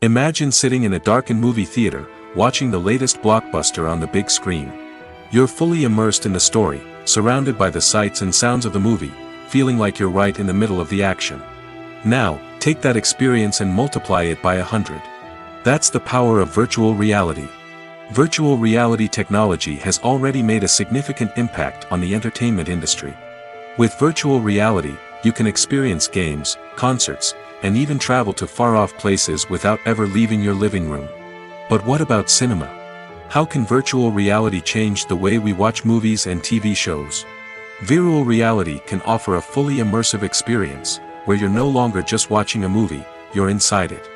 Imagine sitting in a darkened movie theater, watching the latest blockbuster on the big screen. You're fully immersed in the story, surrounded by the sights and sounds of the movie, feeling like you're right in the middle of the action. Now, take that experience and multiply it by 100. That's the power of virtual reality. Virtual reality technology has already made a significant impact on the entertainment industry. With virtual reality, you can experience games, concerts, and even travel to far-off places without ever leaving your living room. But what about cinema? How can virtual reality change the way we watch movies and TV shows? Virtual reality can offer a fully immersive experience, where you're no longer just watching a movie, you're inside it.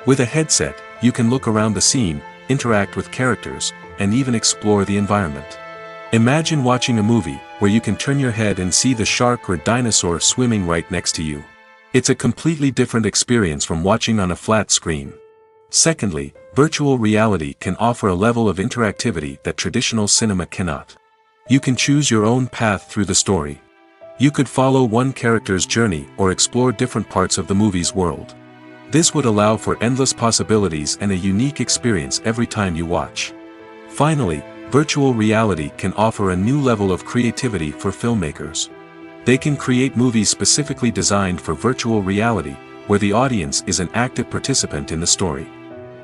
With a headset, you can look around the scene, interact with characters, and even explore the environment. Imagine watching a movie, where you can turn your head and see the shark or dinosaur swimming right next to you. It's a completely different experience from watching on a flat screen. Secondly, virtual reality can offer a level of interactivity that traditional cinema cannot. You can choose your own path through the story. You could follow one character's journey or explore different parts of the movie's world. This would allow for endless possibilities and a unique experience every time you watch. Finally, virtual reality can offer a new level of creativity for filmmakers. They can create movies specifically designed for virtual reality, where the audience is an active participant in the story.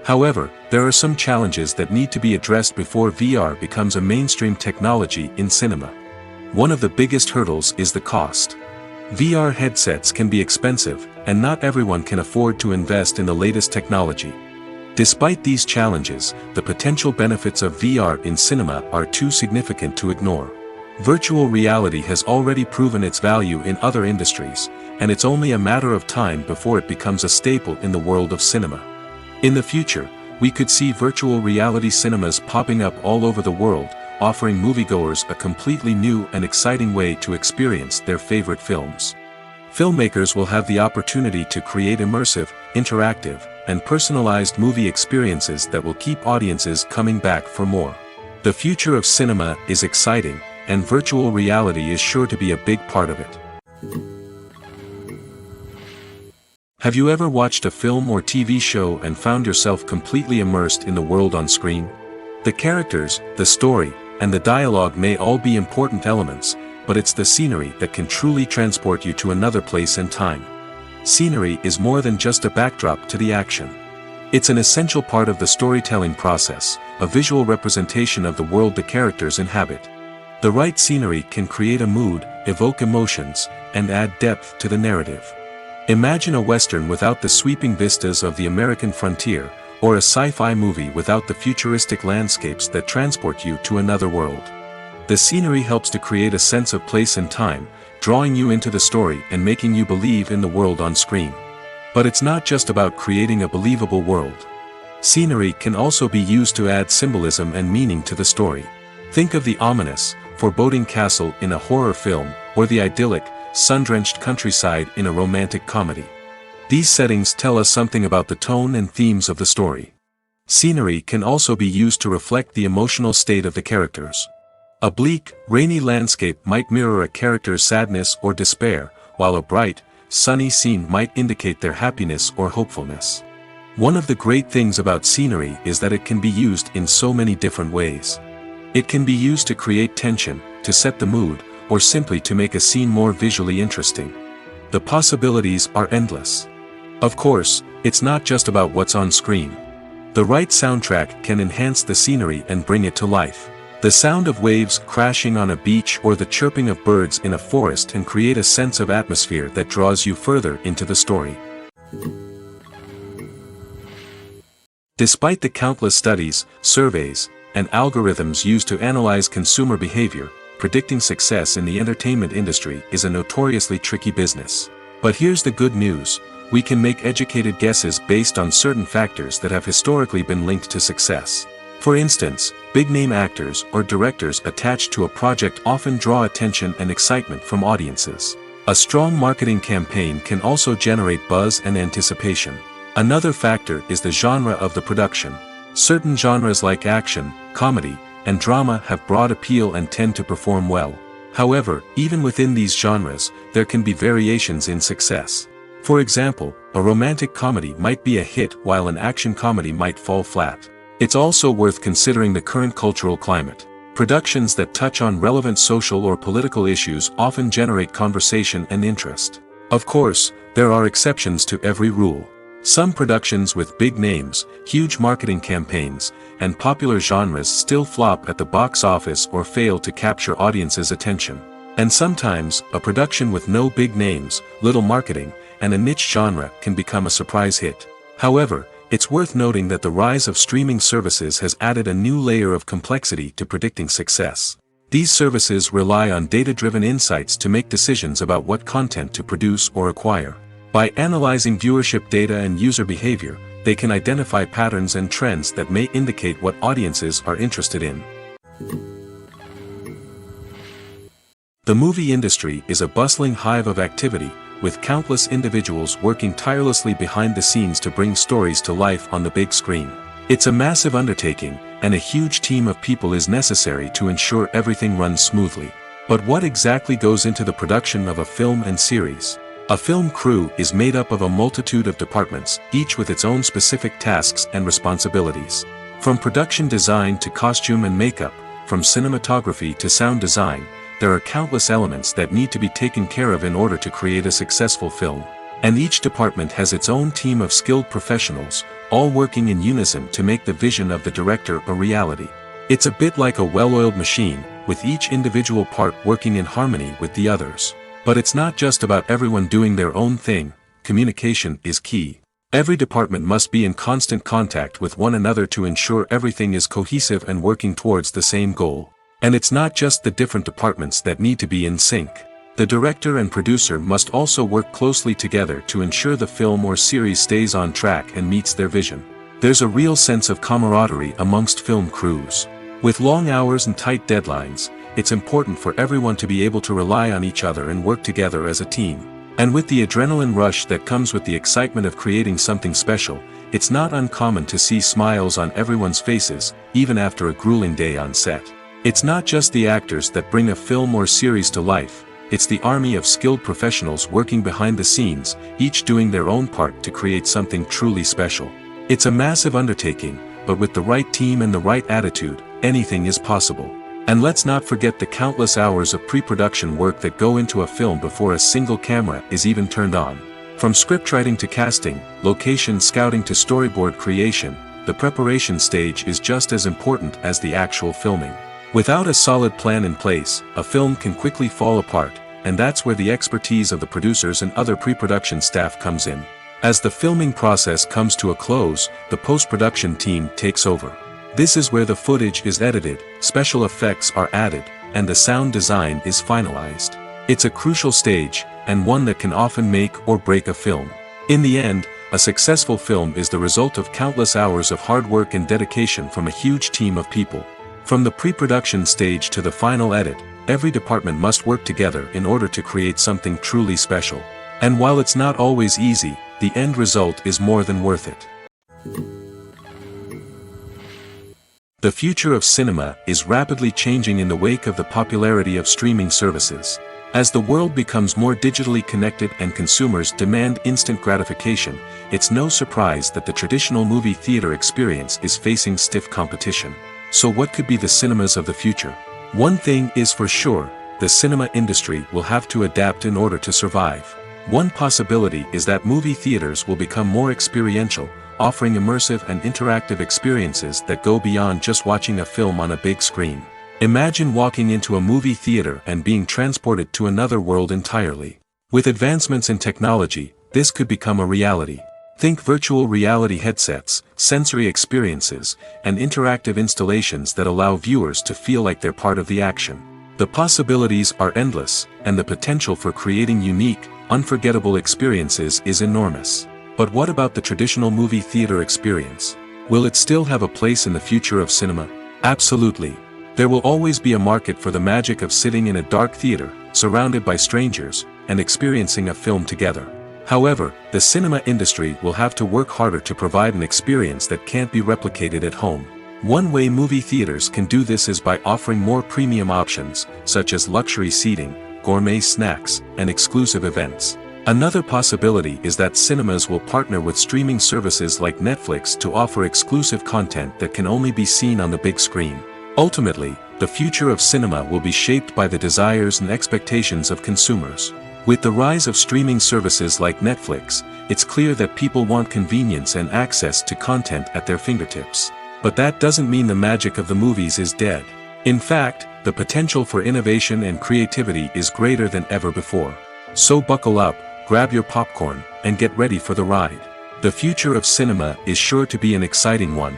However, there are some challenges that need to be addressed before VR becomes a mainstream technology in cinema. One of the biggest hurdles is the cost. VR headsets can be expensive, and not everyone can afford to invest in the latest technology. Despite these challenges, the potential benefits of VR in cinema are too significant to ignore. Virtual reality has already proven its value in other industries, and it's only a matter of time before it becomes a staple in the world of cinema. In the future, we could see virtual reality cinemas popping up all over the world, offering moviegoers a completely new and exciting way to experience their favorite films. Filmmakers will have the opportunity to create immersive, interactive, and personalized movie experiences that will keep audiences coming back for more. The future of cinema is exciting, and virtual reality is sure to be a big part of it. Have you ever watched a film or TV show and found yourself completely immersed in the world on screen? The characters, the story, and the dialogue may all be important elements, but it's the scenery that can truly transport you to another place and time. Scenery is more than just a backdrop to the action. It's an essential part of the storytelling process, a visual representation of the world the characters inhabit. The right scenery can create a mood, evoke emotions, and add depth to the narrative. Imagine a Western without the sweeping vistas of the American frontier, or a sci-fi movie without the futuristic landscapes that transport you to another world. The scenery helps to create a sense of place and time, drawing you into the story and making you believe in the world on screen. But it's not just about creating a believable world. Scenery can also be used to add symbolism and meaning to the story. Think of the ominous, foreboding castle in a horror film, or the idyllic, sun-drenched countryside in a romantic comedy. These settings tell us something about the tone and themes of the story. Scenery can also be used to reflect the emotional state of the characters. A bleak, rainy landscape might mirror a character's sadness or despair, while a bright, sunny scene might indicate their happiness or hopefulness. One of the great things about scenery is that it can be used in so many different ways. It can be used to create tension, to set the mood, or simply to make a scene more visually interesting. The possibilities are endless. Of course, it's not just about what's on screen. The right soundtrack can enhance the scenery and bring it to life. The sound of waves crashing on a beach or the chirping of birds in a forest can create a sense of atmosphere that draws you further into the story. Despite the countless studies, surveys, and algorithms used to analyze consumer behavior, predicting success in the entertainment industry is a notoriously tricky business. But here's the good news: we can make educated guesses based on certain factors that have historically been linked to success. For instance, big-name actors or directors attached to a project often draw attention and excitement from audiences. A strong marketing campaign can also generate buzz and anticipation. Another factor is the genre of the production. Certain genres like action, comedy, and drama have broad appeal and tend to perform well. However, even within these genres, there can be variations in success. For example, a romantic comedy might be a hit while an action comedy might fall flat. It's also worth considering the current cultural climate. Productions that touch on relevant social or political issues often generate conversation and interest. Of course, there are exceptions to every rule. Some productions with big names, huge marketing campaigns, and popular genres still flop at the box office or fail to capture audiences' attention. And sometimes, a production with no big names, little marketing, and a niche genre can become a surprise hit. However, it's worth noting that the rise of streaming services has added a new layer of complexity to predicting success. These services rely on data-driven insights to make decisions about what content to produce or acquire. By analyzing viewership data and user behavior, they can identify patterns and trends that may indicate what audiences are interested in. The movie industry is a bustling hive of activity, with countless individuals working tirelessly behind the scenes to bring stories to life on the big screen. It's a massive undertaking, and a huge team of people is necessary to ensure everything runs smoothly. But what exactly goes into the production of a film and series? A film crew is made up of a multitude of departments, each with its own specific tasks and responsibilities. From production design to costume and makeup, from cinematography to sound design, there are countless elements that need to be taken care of in order to create a successful film. And each department has its own team of skilled professionals, all working in unison to make the vision of the director a reality. It's a bit like a well-oiled machine, with each individual part working in harmony with the others. But it's not just about everyone doing their own thing. Communication is key. Every department must be in constant contact with one another to ensure everything is cohesive and working towards the same goal. And it's not just the different departments that need to be in sync. The director and producer must also work closely together to ensure the film or series stays on track and meets their vision. There's a real sense of camaraderie amongst film crews. With long hours and tight deadlines, it's important for everyone to be able to rely on each other and work together as a team. And with the adrenaline rush that comes with the excitement of creating something special, it's not uncommon to see smiles on everyone's faces, even after a grueling day on set. It's not just the actors that bring a film or series to life, it's the army of skilled professionals working behind the scenes, each doing their own part to create something truly special. It's a massive undertaking, but with the right team and the right attitude, anything is possible. And let's not forget the countless hours of pre-production work that go into a film before a single camera is even turned on. From scriptwriting to casting, location scouting to storyboard creation, the preparation stage is just as important as the actual filming. Without a solid plan in place, a film can quickly fall apart, and that's where the expertise of the producers and other pre-production staff comes in. As the filming process comes to a close, the post-production team takes over. This is where the footage is edited, special effects are added, and the sound design is finalized. It's a crucial stage, and one that can often make or break a film. In the end, a successful film is the result of countless hours of hard work and dedication from a huge team of people. From the pre-production stage to the final edit, every department must work together in order to create something truly special. And while it's not always easy, the end result is more than worth it. The future of cinema is rapidly changing in the wake of the popularity of streaming services. As the world becomes more digitally connected and consumers demand instant gratification, it's no surprise that the traditional movie theater experience is facing stiff competition. So what could be the cinemas of the future? One thing is for sure, the cinema industry will have to adapt in order to survive. One possibility is that movie theaters will become more experiential, offering immersive and interactive experiences that go beyond just watching a film on a big screen. Imagine walking into a movie theater and being transported to another world entirely. With advancements in technology, this could become a reality. Think virtual reality headsets, sensory experiences, and interactive installations that allow viewers to feel like they're part of the action. The possibilities are endless, and the potential for creating unique, unforgettable experiences is enormous. But what about the traditional movie theater experience? Will it still have a place in the future of cinema? Absolutely. There will always be a market for the magic of sitting in a dark theater, surrounded by strangers, and experiencing a film together. However, the cinema industry will have to work harder to provide an experience that can't be replicated at home. One way movie theaters can do this is by offering more premium options, such as luxury seating, gourmet snacks, and exclusive events. Another possibility is that cinemas will partner with streaming services like Netflix to offer exclusive content that can only be seen on the big screen. Ultimately, the future of cinema will be shaped by the desires and expectations of consumers. With the rise of streaming services like Netflix, it's clear that people want convenience and access to content at their fingertips. But that doesn't mean the magic of the movies is dead. In fact, the potential for innovation and creativity is greater than ever before. So buckle up, grab your popcorn, and get ready for the ride. The future of cinema is sure to be an exciting one.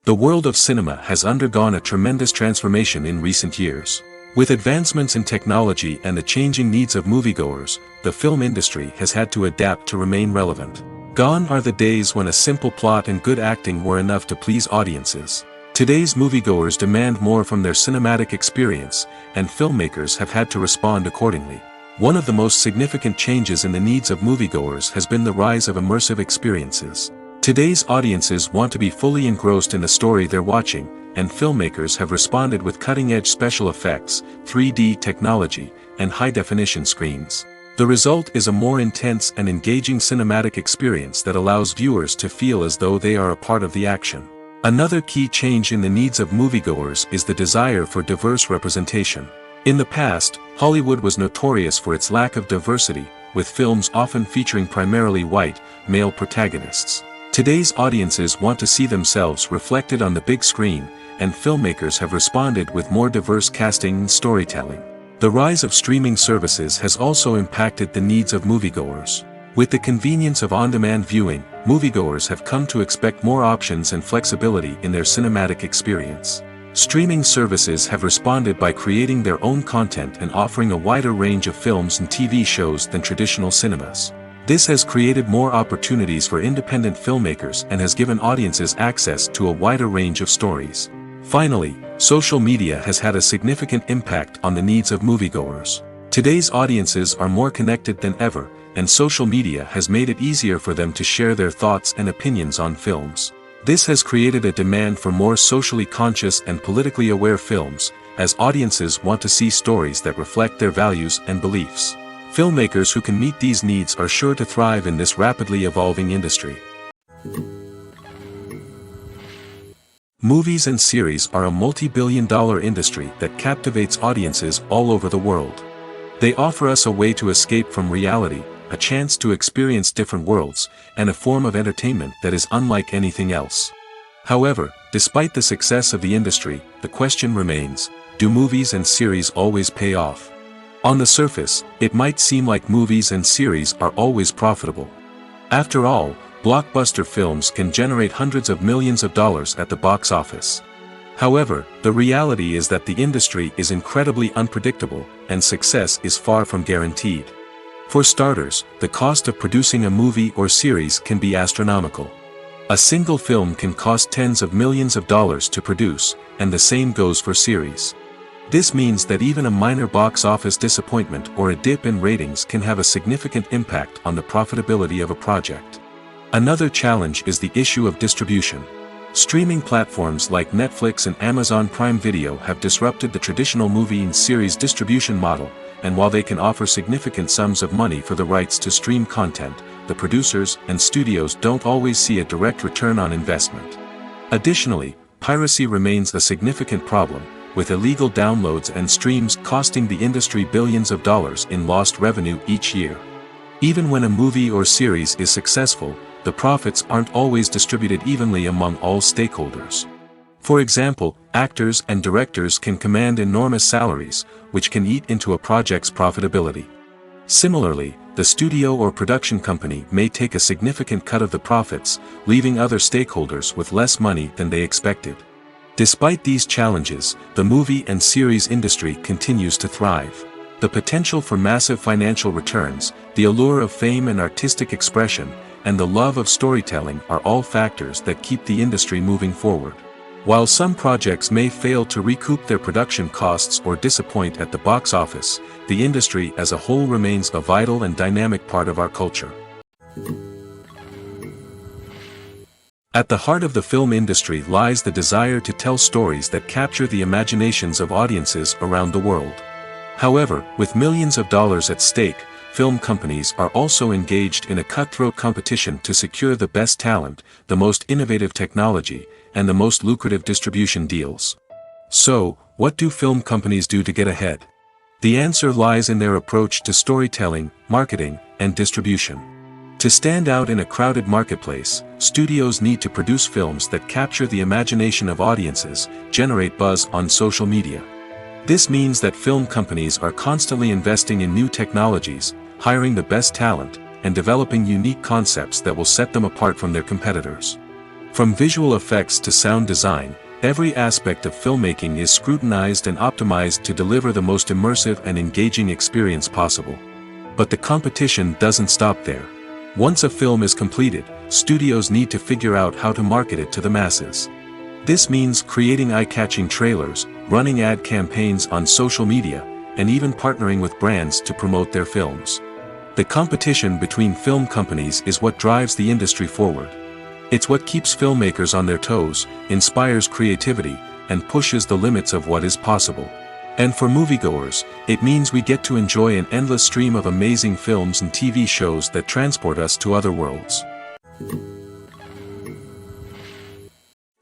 The world of cinema has undergone a tremendous transformation in recent years. With advancements in technology and the changing needs of moviegoers, the film industry has had to adapt to remain relevant. Gone are the days when a simple plot and good acting were enough to please audiences. Today's moviegoers demand more from their cinematic experience, and filmmakers have had to respond accordingly. One of the most significant changes in the needs of moviegoers has been the rise of immersive experiences. Today's audiences want to be fully engrossed in the story they're watching, and filmmakers have responded with cutting-edge special effects, 3D technology, and high-definition screens. The result is a more intense and engaging cinematic experience that allows viewers to feel as though they are a part of the action. Another key change in the needs of moviegoers is the desire for diverse representation. In the past, Hollywood was notorious for its lack of diversity, with films often featuring primarily white, male protagonists. Today's audiences want to see themselves reflected on the big screen, and filmmakers have responded with more diverse casting and storytelling. The rise of streaming services has also impacted the needs of moviegoers. With the convenience of on-demand viewing, moviegoers have come to expect more options and flexibility in their cinematic experience. Streaming services have responded by creating their own content and offering a wider range of films and TV shows than traditional cinemas. This has created more opportunities for independent filmmakers and has given audiences access to a wider range of stories. Finally, Social media has had a significant impact on the needs of moviegoers. Today's audiences are more connected than ever, and social media has made it easier for them to share their thoughts and opinions on films. This has created a demand for more socially conscious and politically aware films, as audiences want to see stories that reflect their values and beliefs. Filmmakers who can meet these needs are sure to thrive in this rapidly evolving industry. Movies and series are a multi-billion-dollar industry that captivates audiences all over the world. They offer us a way to escape from reality, a chance to experience different worlds, and a form of entertainment that is unlike anything else. However, despite the success of the industry, the question remains, do movies and series always pay off? On the surface, it might seem like movies and series are always profitable. After all, blockbuster films can generate hundreds of millions of dollars at the box office. However, the reality is that the industry is incredibly unpredictable, and success is far from guaranteed. For starters, the cost of producing a movie or series can be astronomical. A single film can cost tens of millions of dollars to produce, and the same goes for series. This means that even a minor box office disappointment or a dip in ratings can have a significant impact on the profitability of a project. Another challenge is the issue of distribution. Streaming platforms like Netflix and Amazon Prime Video have disrupted the traditional movie and series distribution model, and while they can offer significant sums of money for the rights to stream content, the producers and studios don't always see a direct return on investment. Additionally, piracy remains a significant problem, with illegal downloads and streams costing the industry billions of dollars in lost revenue each year. Even when a movie or series is successful, the profits aren't always distributed evenly among all stakeholders. For example, actors and directors can command enormous salaries, which can eat into a project's profitability. Similarly, the studio or production company may take a significant cut of the profits, leaving other stakeholders with less money than they expected. Despite these challenges, the movie and series industry continues to thrive. The potential for massive financial returns, the allure of fame and artistic expression, and the love of storytelling are all factors that keep the industry moving forward. While some projects may fail to recoup their production costs or disappoint at the box office, the industry as a whole remains a vital and dynamic part of our culture. At the heart of the film industry lies the desire to tell stories that capture the imaginations of audiences around the world. However, with millions of dollars at stake, film companies are also engaged in a cutthroat competition to secure the best talent, the most innovative technology, and the most lucrative distribution deals. So, what do film companies do to get ahead? The answer lies in their approach to storytelling, marketing, and distribution. To stand out in a crowded marketplace, studios need to produce films that capture the imagination of audiences, generate buzz on social media. This means that film companies are constantly investing in new technologies, hiring the best talent, and developing unique concepts that will set them apart from their competitors. From visual effects to sound design, every aspect of filmmaking is scrutinized and optimized to deliver the most immersive and engaging experience possible. But the competition doesn't stop there. Once a film is completed, studios need to figure out how to market it to the masses. This means creating eye-catching trailers, running ad campaigns on social media, and even partnering with brands to promote their films. The competition between film companies is what drives the industry forward. It's what keeps filmmakers on their toes, inspires creativity, and pushes the limits of what is possible. And for moviegoers, it means we get to enjoy an endless stream of amazing films and TV shows that transport us to other worlds.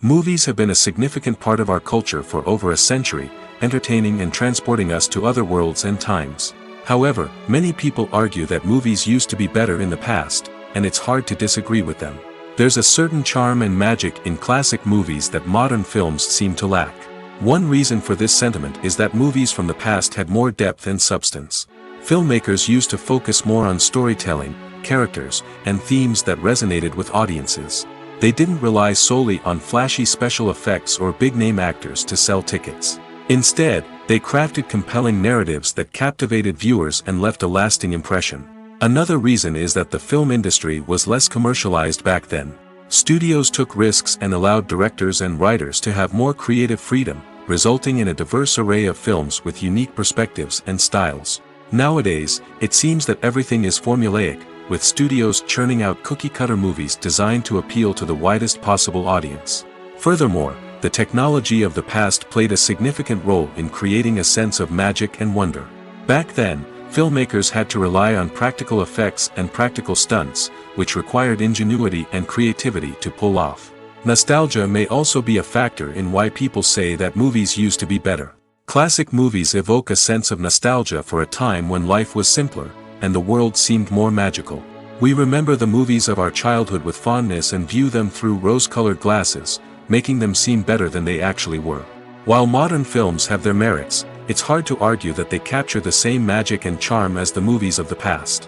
Movies have been a significant part of our culture for over a century, entertaining and transporting us to other worlds and times. However, many people argue that movies used to be better in the past, and it's hard to disagree with them. There's a certain charm and magic in classic movies that modern films seem to lack. One reason for this sentiment is that movies from the past had more depth and substance. Filmmakers used to focus more on storytelling, characters, and themes that resonated with audiences. They didn't rely solely on flashy special effects or big-name actors to sell tickets. Instead, they crafted compelling narratives that captivated viewers and left a lasting impression. Another reason is that the film industry was less commercialized back then. Studios took risks and allowed directors and writers to have more creative freedom, resulting in a diverse array of films with unique perspectives and styles. Nowadays, it seems that everything is formulaic, with studios churning out cookie-cutter movies designed to appeal to the widest possible audience. Furthermore, the technology of the past played a significant role in creating a sense of magic and wonder. Back then, filmmakers had to rely on practical effects and practical stunts, which required ingenuity and creativity to pull off. Nostalgia may also be a factor in why people say that movies used to be better. Classic movies evoke a sense of nostalgia for a time when life was simpler, and the world seemed more magical. We remember the movies of our childhood with fondness and view them through rose-colored glasses, making them seem better than they actually were. While modern films have their merits, it's hard to argue that they capture the same magic and charm as the movies of the past.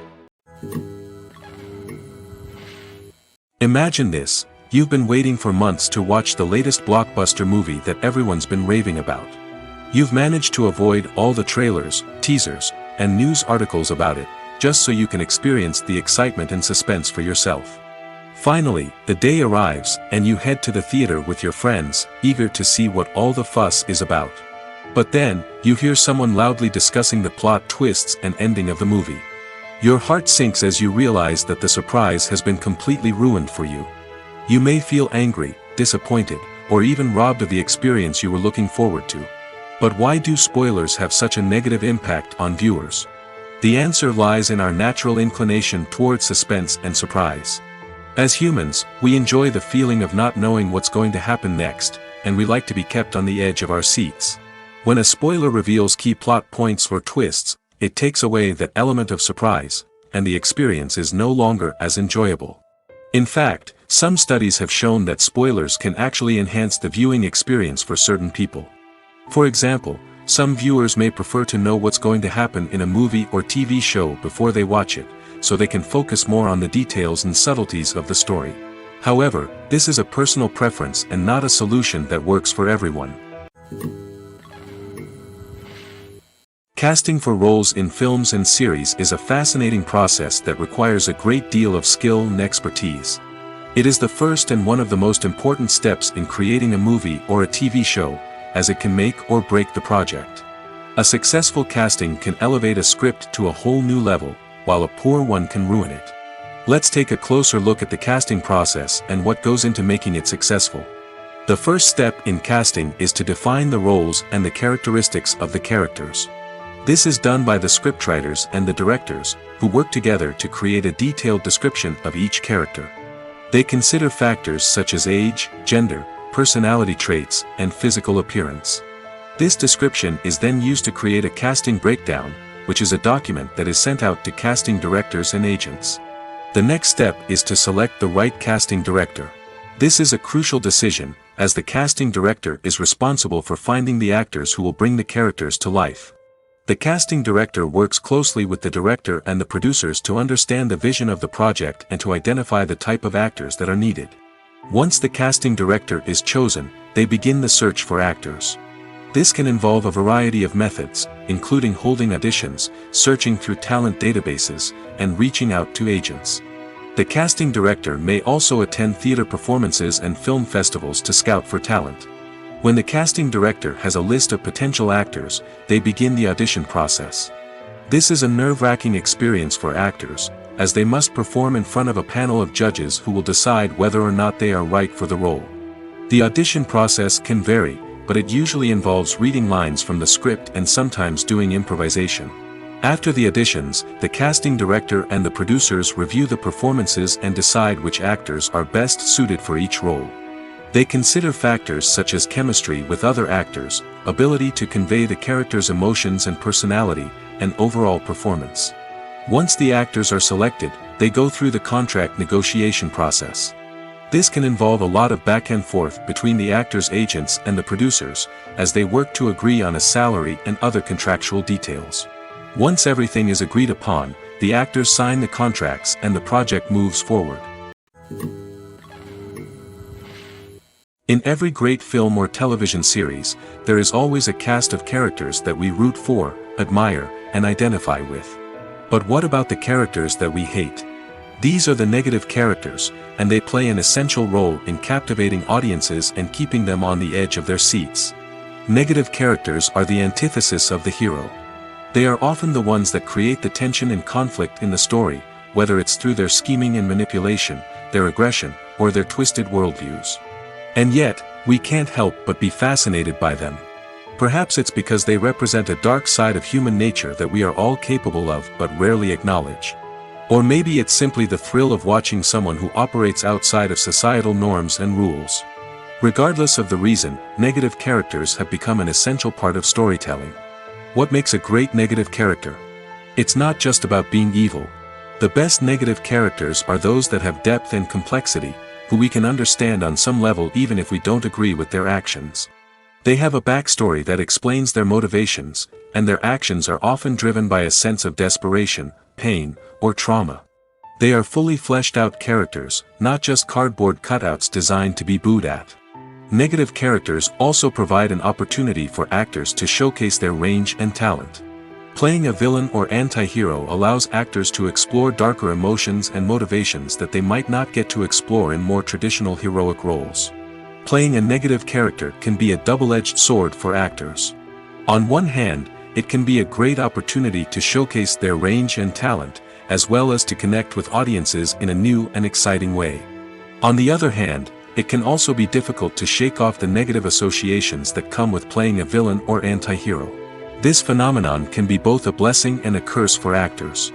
Imagine this: you've been waiting for months to watch the latest blockbuster movie that everyone's been raving about. You've managed to avoid all the trailers, teasers, and news articles about it, just so you can experience the excitement and suspense for yourself. Finally, the day arrives, and you head to the theater with your friends, eager to see what all the fuss is about. But then, you hear someone loudly discussing the plot twists and ending of the movie. Your heart sinks as you realize that the surprise has been completely ruined for you. You may feel angry, disappointed, or even robbed of the experience you were looking forward to. But why do spoilers have such a negative impact on viewers? The answer lies in our natural inclination toward suspense and surprise. As humans, we enjoy the feeling of not knowing what's going to happen next, and we like to be kept on the edge of our seats. When a spoiler reveals key plot points or twists, it takes away that element of surprise, and the experience is no longer as enjoyable. In fact, some studies have shown that spoilers can actually enhance the viewing experience for certain people. For example, some viewers may prefer to know what's going to happen in a movie or TV show before they watch it, so they can focus more on the details and subtleties of the story. However, this is a personal preference and not a solution that works for everyone. Casting for roles in films and series is a fascinating process that requires a great deal of skill and expertise. It is the first and one of the most important steps in creating a movie or a TV show, as it can make or break the project. A successful casting can elevate a script to a whole new level, while a poor one can ruin it. Let's take a closer look at the casting process and what goes into making it successful. The first step in casting is to define the roles and the characteristics of the characters. This is done by the scriptwriters and the directors, who work together to create a detailed description of each character. They consider factors such as age, gender, personality traits, and physical appearance. This description is then used to create a casting breakdown, which is a document that is sent out to casting directors and agents. The next step is to select the right casting director. This is a crucial decision, as the casting director is responsible for finding the actors who will bring the characters to life. The casting director works closely with the director and the producers to understand the vision of the project and to identify the type of actors that are needed. Once the casting director is chosen, they begin the search for actors. This can involve a variety of methods, including holding auditions, searching through talent databases, and reaching out to agents. The casting director may also attend theater performances and film festivals to scout for talent. When the casting director has a list of potential actors, they begin the audition process. This is a nerve-wracking experience for actors, as they must perform in front of a panel of judges who will decide whether or not they are right for the role. The audition process can vary, but it usually involves reading lines from the script and sometimes doing improvisation. After the auditions, the casting director and the producers review the performances and decide which actors are best suited for each role. They consider factors such as chemistry with other actors, ability to convey the character's emotions and personality, and overall performance. Once the actors are selected, they go through the contract negotiation process. This can involve a lot of back and forth between the actors' agents and the producers, as they work to agree on a salary and other contractual details. Once everything is agreed upon, the actors sign the contracts and the project moves forward. In every great film or television series, there is always a cast of characters that we root for, admire, and identify with. But what about the characters that we hate? These are the negative characters, and they play an essential role in captivating audiences and keeping them on the edge of their seats. Negative characters are the antithesis of the hero. They are often the ones that create the tension and conflict in the story, whether it's through their scheming and manipulation, their aggression, or their twisted worldviews. And yet, we can't help but be fascinated by them. Perhaps it's because they represent a dark side of human nature that we are all capable of but rarely acknowledge. Or maybe it's simply the thrill of watching someone who operates outside of societal norms and rules. Regardless of the reason, negative characters have become an essential part of storytelling. What makes a great negative character? It's not just about being evil. The best negative characters are those that have depth and complexity, who we can understand on some level even if we don't agree with their actions. They have a backstory that explains their motivations, and their actions are often driven by a sense of desperation, pain, or trauma. They are fully fleshed out characters, not just cardboard cutouts designed to be booed at. Negative characters also provide an opportunity for actors to showcase their range and talent. Playing a villain or anti-hero allows actors to explore darker emotions and motivations that they might not get to explore in more traditional heroic roles. Playing a negative character can be a double-edged sword for actors. On one hand, it can be a great opportunity to showcase their range and talent, as well as to connect with audiences in a new and exciting way. On the other hand, it can also be difficult to shake off the negative associations that come with playing a villain or anti-hero. This phenomenon can be both a blessing and a curse for actors.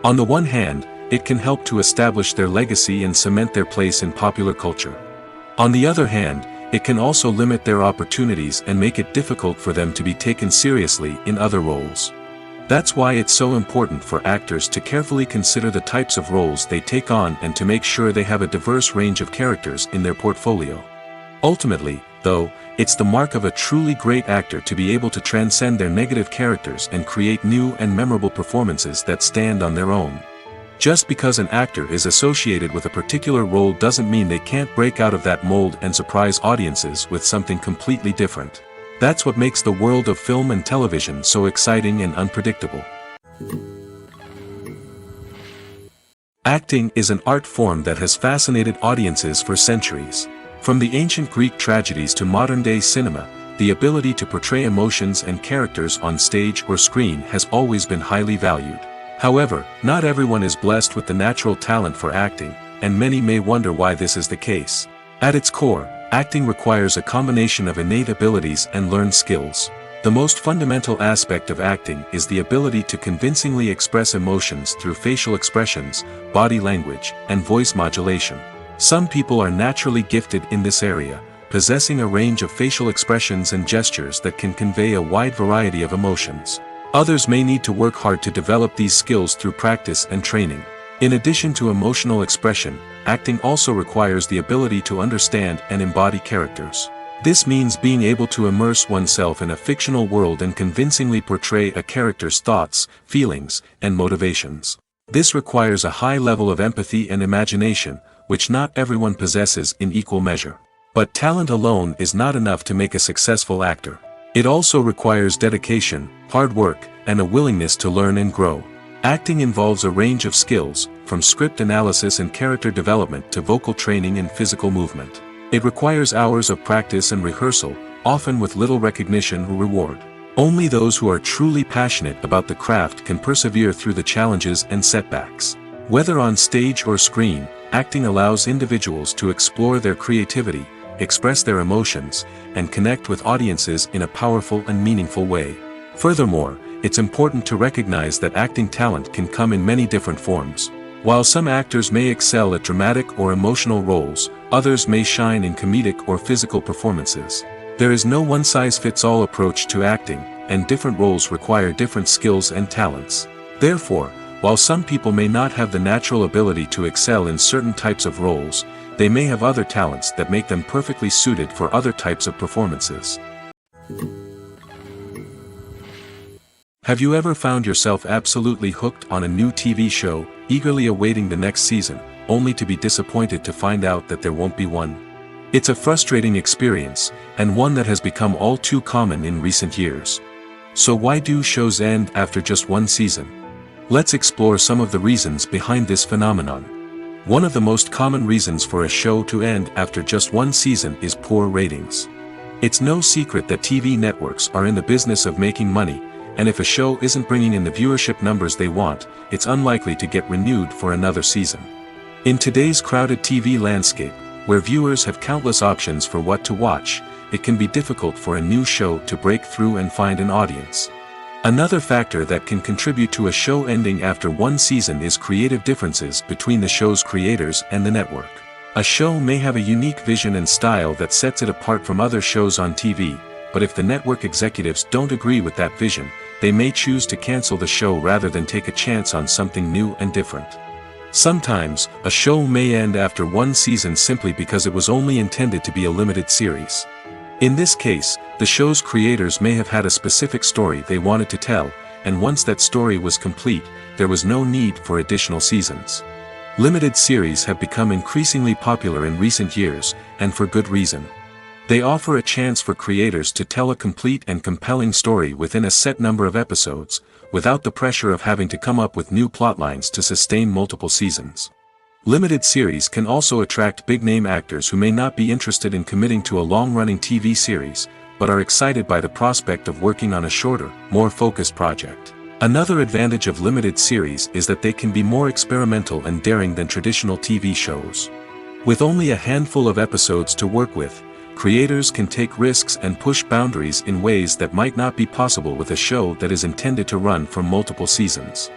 On the one hand, it can help to establish their legacy and cement their place in popular culture. On the other hand, it can also limit their opportunities and make it difficult for them to be taken seriously in other roles. That's why it's so important for actors to carefully consider the types of roles they take on and to make sure they have a diverse range of characters in their portfolio. Ultimately, though, it's the mark of a truly great actor to be able to transcend their negative characters and create new and memorable performances that stand on their own. Just because an actor is associated with a particular role doesn't mean they can't break out of that mold and surprise audiences with something completely different. That's what makes the world of film and television so exciting and unpredictable. Acting is an art form that has fascinated audiences for centuries. From the ancient Greek tragedies to modern-day cinema, the ability to portray emotions and characters on stage or screen has always been highly valued. However, not everyone is blessed with the natural talent for acting, and many may wonder why this is the case. At its core, acting requires a combination of innate abilities and learned skills. The most fundamental aspect of acting is the ability to convincingly express emotions through facial expressions, body language, and voice modulation. Some people are naturally gifted in this area, possessing a range of facial expressions and gestures that can convey a wide variety of emotions. Others may need to work hard to develop these skills through practice and training. In addition to emotional expression, acting also requires the ability to understand and embody characters. This means being able to immerse oneself in a fictional world and convincingly portray a character's thoughts, feelings, and motivations. This requires a high level of empathy and imagination, which not everyone possesses in equal measure. But talent alone is not enough to make a successful actor. It also requires dedication, hard work, and a willingness to learn and grow. Acting involves a range of skills, from script analysis and character development to vocal training and physical movement. It requires hours of practice and rehearsal, often with little recognition or reward. Only those who are truly passionate about the craft can persevere through the challenges and setbacks. Whether on stage or screen, acting allows individuals to explore their creativity, express their emotions, and connect with audiences in a powerful and meaningful way. Furthermore, it's important to recognize that acting talent can come in many different forms. While some actors may excel at dramatic or emotional roles, others may shine in comedic or physical performances. There is no one-size-fits-all approach to acting, and different roles require different skills and talents. Therefore, while some people may not have the natural ability to excel in certain types of roles, they may have other talents that make them perfectly suited for other types of performances. Have you ever found yourself absolutely hooked on a new TV show, eagerly awaiting the next season, only to be disappointed to find out that there won't be one? It's a frustrating experience, and one that has become all too common in recent years. So why do shows end after just one season? Let's explore some of the reasons behind this phenomenon. One of the most common reasons for a show to end after just one season is poor ratings. It's no secret that TV networks are in the business of making money, and if a show isn't bringing in the viewership numbers they want, it's unlikely to get renewed for another season. In today's crowded TV landscape, where viewers have countless options for what to watch, it can be difficult for a new show to break through and find an audience. Another factor that can contribute to a show ending after one season is creative differences between the show's creators and the network. A show may have a unique vision and style that sets it apart from other shows on TV, but if the network executives don't agree with that vision, they may choose to cancel the show rather than take a chance on something new and different. Sometimes, a show may end after one season simply because it was only intended to be a limited series. In this case, the show's creators may have had a specific story they wanted to tell, and once that story was complete, there was no need for additional seasons. Limited series have become increasingly popular in recent years, and for good reason. They offer a chance for creators to tell a complete and compelling story within a set number of episodes, without the pressure of having to come up with new plotlines to sustain multiple seasons. Limited series can also attract big-name actors who may not be interested in committing to a long-running TV series, but are excited by the prospect of working on a shorter, more focused project. Another advantage of limited series is that they can be more experimental and daring than traditional TV shows. With only a handful of episodes to work with, creators can take risks and push boundaries in ways that might not be possible with a show that is intended to run for multiple seasons.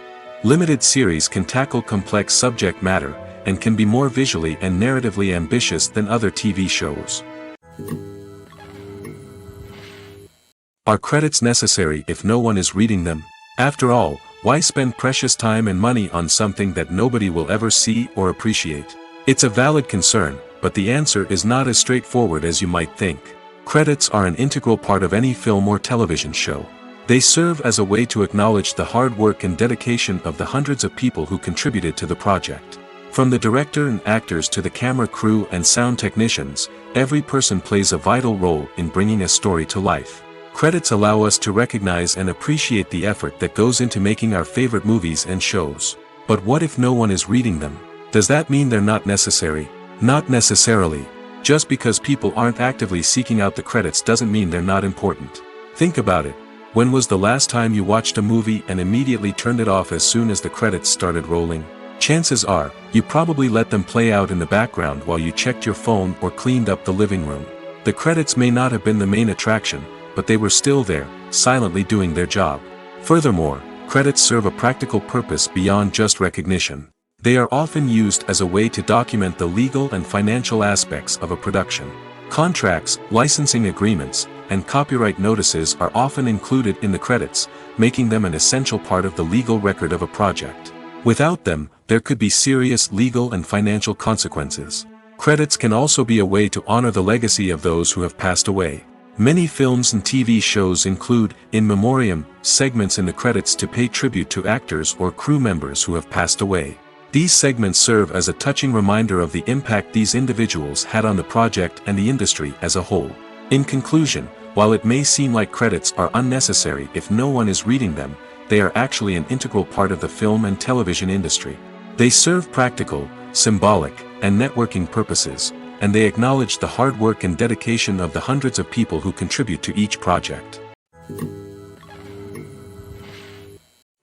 Limited series can tackle complex subject matter, and can be more visually and narratively ambitious than other TV shows. Are credits necessary if no one is reading them? After all, why spend precious time and money on something that nobody will ever see or appreciate? It's a valid concern, but the answer is not as straightforward as you might think. Credits are an integral part of any film or television show. They serve as a way to acknowledge the hard work and dedication of the hundreds of people who contributed to the project. From the director and actors to the camera crew and sound technicians, every person plays a vital role in bringing a story to life. Credits allow us to recognize and appreciate the effort that goes into making our favorite movies and shows. But what if no one is reading them? Does that mean they're not necessary? Not necessarily. Just because people aren't actively seeking out the credits doesn't mean they're not important. Think about it. When was the last time you watched a movie and immediately turned it off as soon as the credits started rolling? Chances are, you probably let them play out in the background while you checked your phone or cleaned up the living room. The credits may not have been the main attraction, but they were still there, silently doing their job. Furthermore, credits serve a practical purpose beyond just recognition. They are often used as a way to document the legal and financial aspects of a production. Contracts, licensing agreements, and copyright notices are often included in the credits, making them an essential part of the legal record of a project. Without them, there could be serious legal and financial consequences. Credits can also be a way to honor the legacy of those who have passed away. Many films and TV shows include, in memoriam, segments in the credits to pay tribute to actors or crew members who have passed away. These segments serve as a touching reminder of the impact these individuals had on the project and the industry as a whole. In conclusion, while it may seem like credits are unnecessary if no one is reading them, they are actually an integral part of the film and television industry. They serve practical, symbolic, and networking purposes, and they acknowledge the hard work and dedication of the hundreds of people who contribute to each project.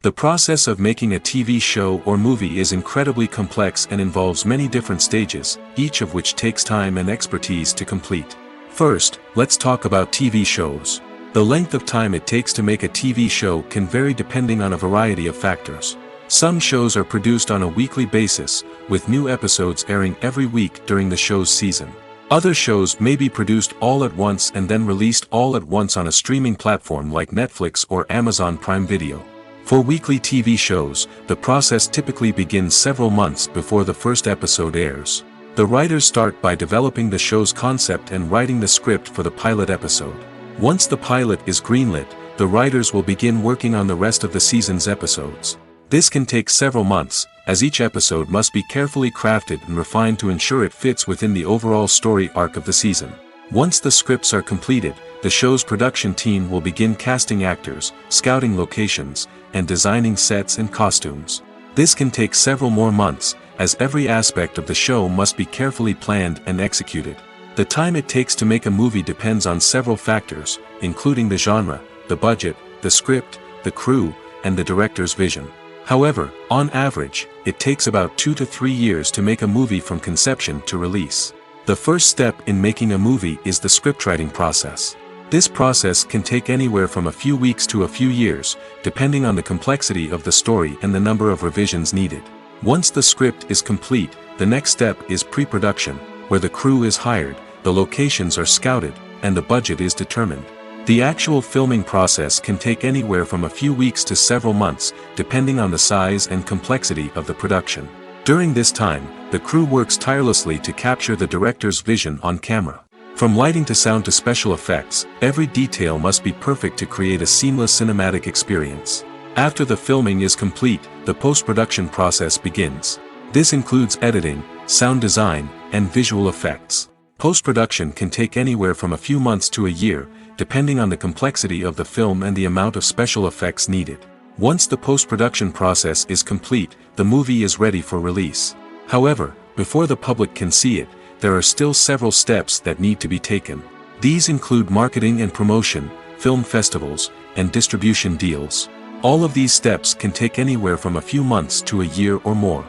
The process of making a TV show or movie is incredibly complex and involves many different stages, each of which takes time and expertise to complete. First, let's talk about TV shows. The length of time it takes to make a TV show can vary depending on a variety of factors. Some shows are produced on a weekly basis, with new episodes airing every week during the show's season. Other shows may be produced all at once and then released all at once on a streaming platform like Netflix or Amazon Prime Video. For weekly TV shows, the process typically begins several months before the first episode airs. The writers start by developing the show's concept and writing the script for the pilot episode. Once the pilot is greenlit, the writers will begin working on the rest of the season's episodes. This can take several months, as each episode must be carefully crafted and refined to ensure it fits within the overall story arc of the season. Once the scripts are completed, the show's production team will begin casting actors, scouting locations, and designing sets and costumes. This can take several more months, as every aspect of the show must be carefully planned and executed. The time it takes to make a movie depends on several factors, including the genre, the budget, the script, the crew, and the director's vision. However, on average, it takes about 2 to 3 years to make a movie from conception to release. The first step in making a movie is the scriptwriting process. This process can take anywhere from a few weeks to a few years, depending on the complexity of the story and the number of revisions needed. Once the script is complete, the next step is pre-production, where the crew is hired, the locations are scouted, and the budget is determined. The actual filming process can take anywhere from a few weeks to several months, depending on the size and complexity of the production. During this time, the crew works tirelessly to capture the director's vision on camera. From lighting to sound to special effects, every detail must be perfect to create a seamless cinematic experience. After the filming is complete, the post-production process begins. This includes editing, sound design, and visual effects. Post-production can take anywhere from a few months to a year, depending on the complexity of the film and the amount of special effects needed. Once the post-production process is complete, the movie is ready for release. However, before the public can see it, there are still several steps that need to be taken. These include marketing and promotion, film festivals, and distribution deals. All of these steps can take anywhere from a few months to a year or more.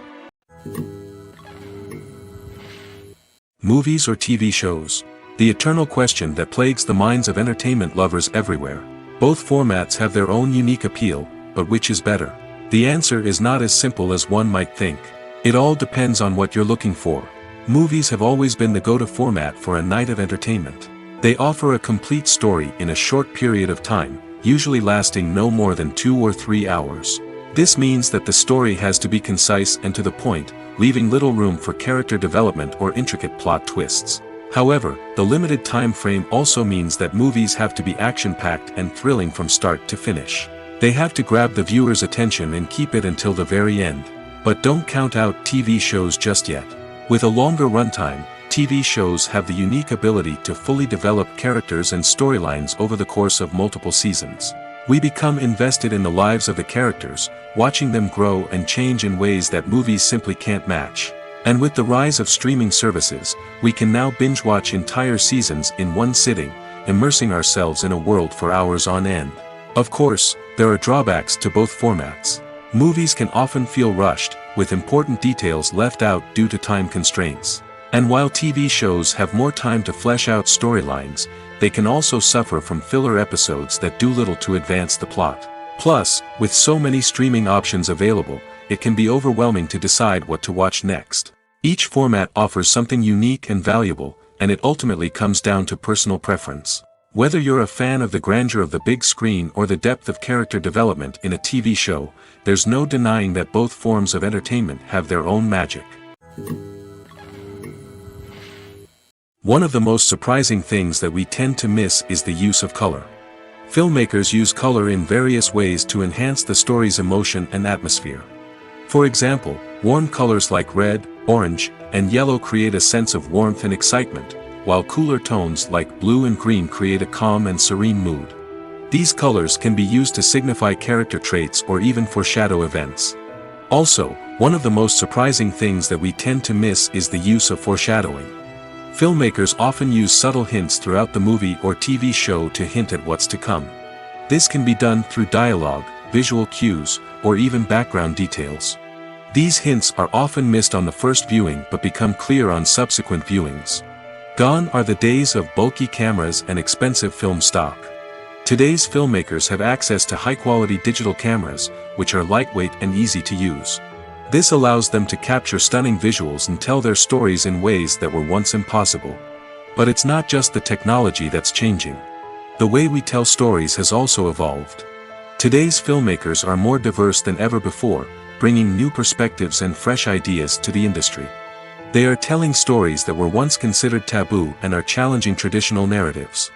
Movies or TV shows? The eternal question that plagues the minds of entertainment lovers everywhere. Both formats have their own unique appeal, but which is better? The answer is not as simple as one might think. It all depends on what you're looking for. Movies have always been the go-to format for a night of entertainment. They offer a complete story in a short period of time, usually lasting no more than 2 or 3 hours. This means that the story has to be concise and to the point, leaving little room for character development or intricate plot twists. However, the limited time frame also means that movies have to be action-packed and thrilling from start to finish. They have to grab the viewer's attention and keep it until the very end. But don't count out TV shows just yet. With a longer runtime, TV shows have the unique ability to fully develop characters and storylines over the course of multiple seasons. We become invested in the lives of the characters, watching them grow and change in ways that movies simply can't match. And with the rise of streaming services, we can now binge-watch entire seasons in one sitting, immersing ourselves in a world for hours on end. Of course, there are drawbacks to both formats. Movies can often feel rushed, with important details left out due to time constraints. And while TV shows have more time to flesh out storylines, they can also suffer from filler episodes that do little to advance the plot. Plus, with so many streaming options available, it can be overwhelming to decide what to watch next. Each format offers something unique and valuable, and it ultimately comes down to personal preference. Whether you're a fan of the grandeur of the big screen or the depth of character development in a TV show, there's no denying that both forms of entertainment have their own magic. One of the most surprising things that we tend to miss is the use of color. Filmmakers use color in various ways to enhance the story's emotion and atmosphere. For example, warm colors like red, orange, and yellow create a sense of warmth and excitement, while cooler tones like blue and green create a calm and serene mood. These colors can be used to signify character traits or even foreshadow events. Also, one of the most surprising things that we tend to miss is the use of foreshadowing. Filmmakers often use subtle hints throughout the movie or TV show to hint at what's to come. This can be done through dialogue, visual cues, or even background details. These hints are often missed on the first viewing but become clear on subsequent viewings. Gone are the days of bulky cameras and expensive film stock. Today's filmmakers have access to high-quality digital cameras, which are lightweight and easy to use. This allows them to capture stunning visuals and tell their stories in ways that were once impossible. But it's not just the technology that's changing. The way we tell stories has also evolved. Today's filmmakers are more diverse than ever before, bringing new perspectives and fresh ideas to the industry. They are telling stories that were once considered taboo and are challenging traditional narratives.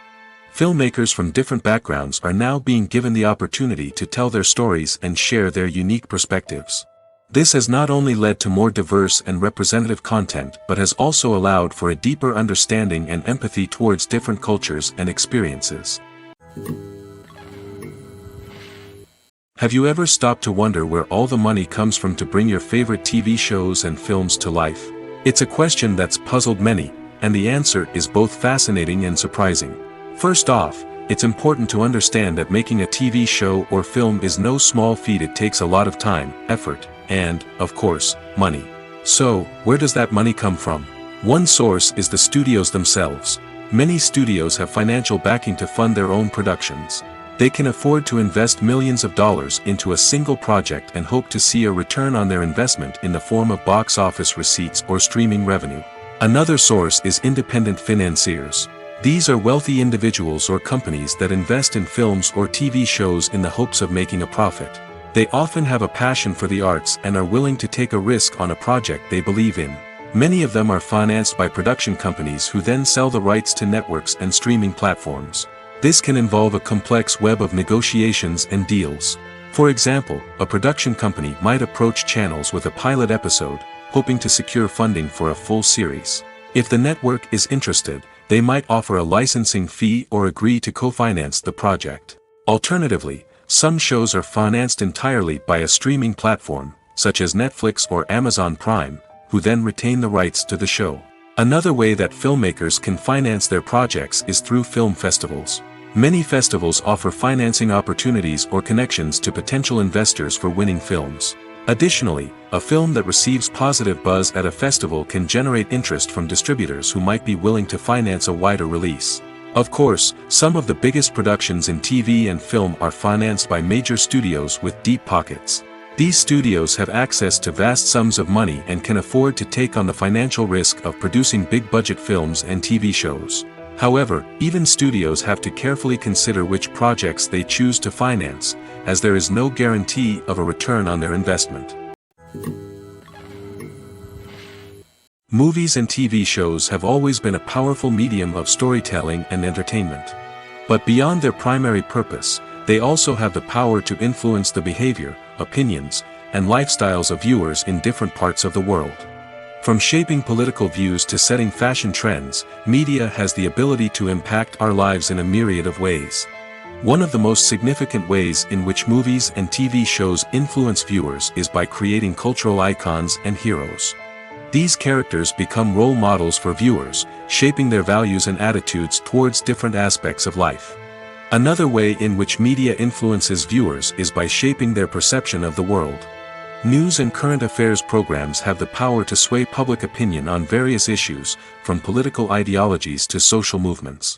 Filmmakers from different backgrounds are now being given the opportunity to tell their stories and share their unique perspectives. This has not only led to more diverse and representative content but has also allowed for a deeper understanding and empathy towards different cultures and experiences. Have you ever stopped to wonder where all the money comes from to bring your favorite TV shows and films to life? It's a question that's puzzled many, and the answer is both fascinating and surprising. First off, it's important to understand that making a TV show or film is no small feat. It takes a lot of time, effort, and, of course, money. So, where does that money come from? One source is the studios themselves. Many studios have financial backing to fund their own productions. They can afford to invest millions of dollars into a single project and hope to see a return on their investment in the form of box office receipts or streaming revenue. Another source is independent financiers. These are wealthy individuals or companies that invest in films or TV shows in the hopes of making a profit. They often have a passion for the arts and are willing to take a risk on a project they believe in. Many of them are financed by production companies who then sell the rights to networks and streaming platforms. This can involve a complex web of negotiations and deals. For example, a production company might approach channels with a pilot episode, hoping to secure funding for a full series. If the network is interested, they might offer a licensing fee or agree to co-finance the project. Alternatively, some shows are financed entirely by a streaming platform, such as Netflix or Amazon Prime, who then retain the rights to the show. Another way that filmmakers can finance their projects is through film festivals. Many festivals offer financing opportunities or connections to potential investors for winning films. Additionally, a film that receives positive buzz at a festival can generate interest from distributors who might be willing to finance a wider release. Of course, some of the biggest productions in TV and film are financed by major studios with deep pockets. These studios have access to vast sums of money and can afford to take on the financial risk of producing big-budget films and TV shows. However, even studios have to carefully consider which projects they choose to finance, as there is no guarantee of a return on their investment. Movies and TV shows have always been a powerful medium of storytelling and entertainment. But beyond their primary purpose, they also have the power to influence the behavior, opinions, and lifestyles of viewers in different parts of the world. From shaping political views to setting fashion trends, media has the ability to impact our lives in a myriad of ways. One of the most significant ways in which movies and TV shows influence viewers is by creating cultural icons and heroes. These characters become role models for viewers, shaping their values and attitudes towards different aspects of life. Another way in which media influences viewers is by shaping their perception of the world. News and current affairs programs have the power to sway public opinion on various issues, from political ideologies to social movements.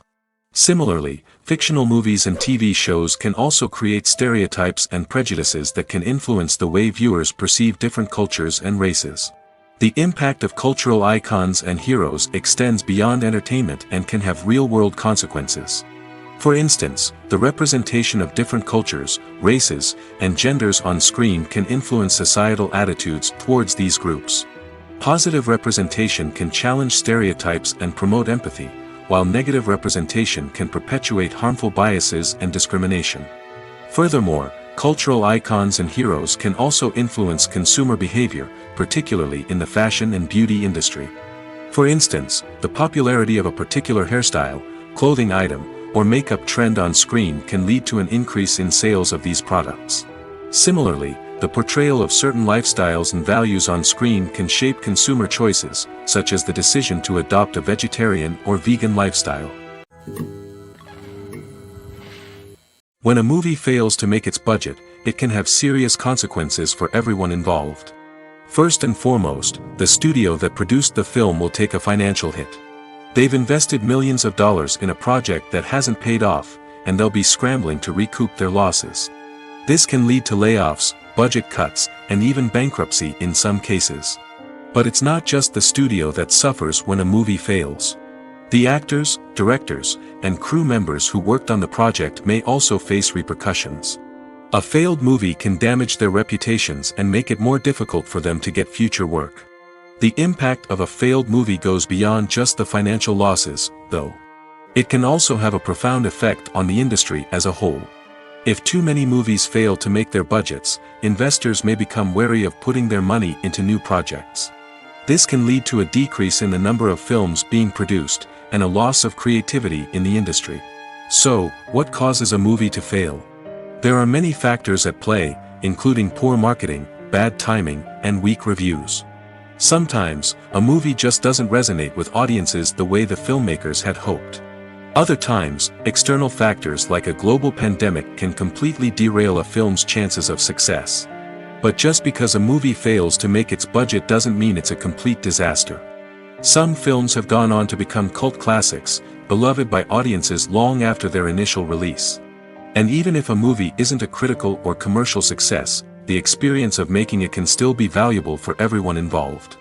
Similarly, fictional movies and TV shows can also create stereotypes and prejudices that can influence the way viewers perceive different cultures and races. The impact of cultural icons and heroes extends beyond entertainment and can have real-world consequences. For instance, the representation of different cultures, races, and genders on screen can influence societal attitudes towards these groups. Positive representation can challenge stereotypes and promote empathy, while negative representation can perpetuate harmful biases and discrimination. Furthermore, cultural icons and heroes can also influence consumer behavior, particularly in the fashion and beauty industry. For instance, the popularity of a particular hairstyle, clothing item, or makeup trend on screen can lead to an increase in sales of these products. Similarly, the portrayal of certain lifestyles and values on screen can shape consumer choices, such as the decision to adopt a vegetarian or vegan lifestyle. When a movie fails to make its budget, it can have serious consequences for everyone involved. First and foremost, the studio that produced the film will take a financial hit. They've invested millions of dollars in a project that hasn't paid off, and they'll be scrambling to recoup their losses. This can lead to layoffs, budget cuts, and even bankruptcy in some cases. But it's not just the studio that suffers when a movie fails. The actors, directors, and crew members who worked on the project may also face repercussions. A failed movie can damage their reputations and make it more difficult for them to get future work. The impact of a failed movie goes beyond just the financial losses, though. It can also have a profound effect on the industry as a whole. If too many movies fail to make their budgets, investors may become wary of putting their money into new projects. This can lead to a decrease in the number of films being produced, and a loss of creativity in the industry. So, what causes a movie to fail? There are many factors at play, including poor marketing, bad timing, and weak reviews. Sometimes, a movie just doesn't resonate with audiences the way the filmmakers had hoped. Other times, external factors like a global pandemic can completely derail a film's chances of success. But just because a movie fails to make its budget doesn't mean it's a complete disaster. Some films have gone on to become cult classics, beloved by audiences long after their initial release. And even if a movie isn't a critical or commercial success, the experience of making it can still be valuable for everyone involved.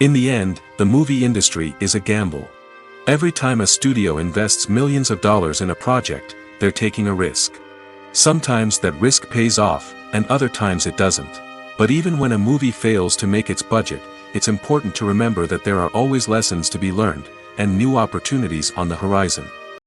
In the end, the movie industry is a gamble. Every time a studio invests millions of dollars in a project, they're taking a risk. Sometimes that risk pays off, and other times it doesn't. But even when a movie fails to make its budget, it's important to remember that there are always lessons to be learned, and new opportunities on the horizon.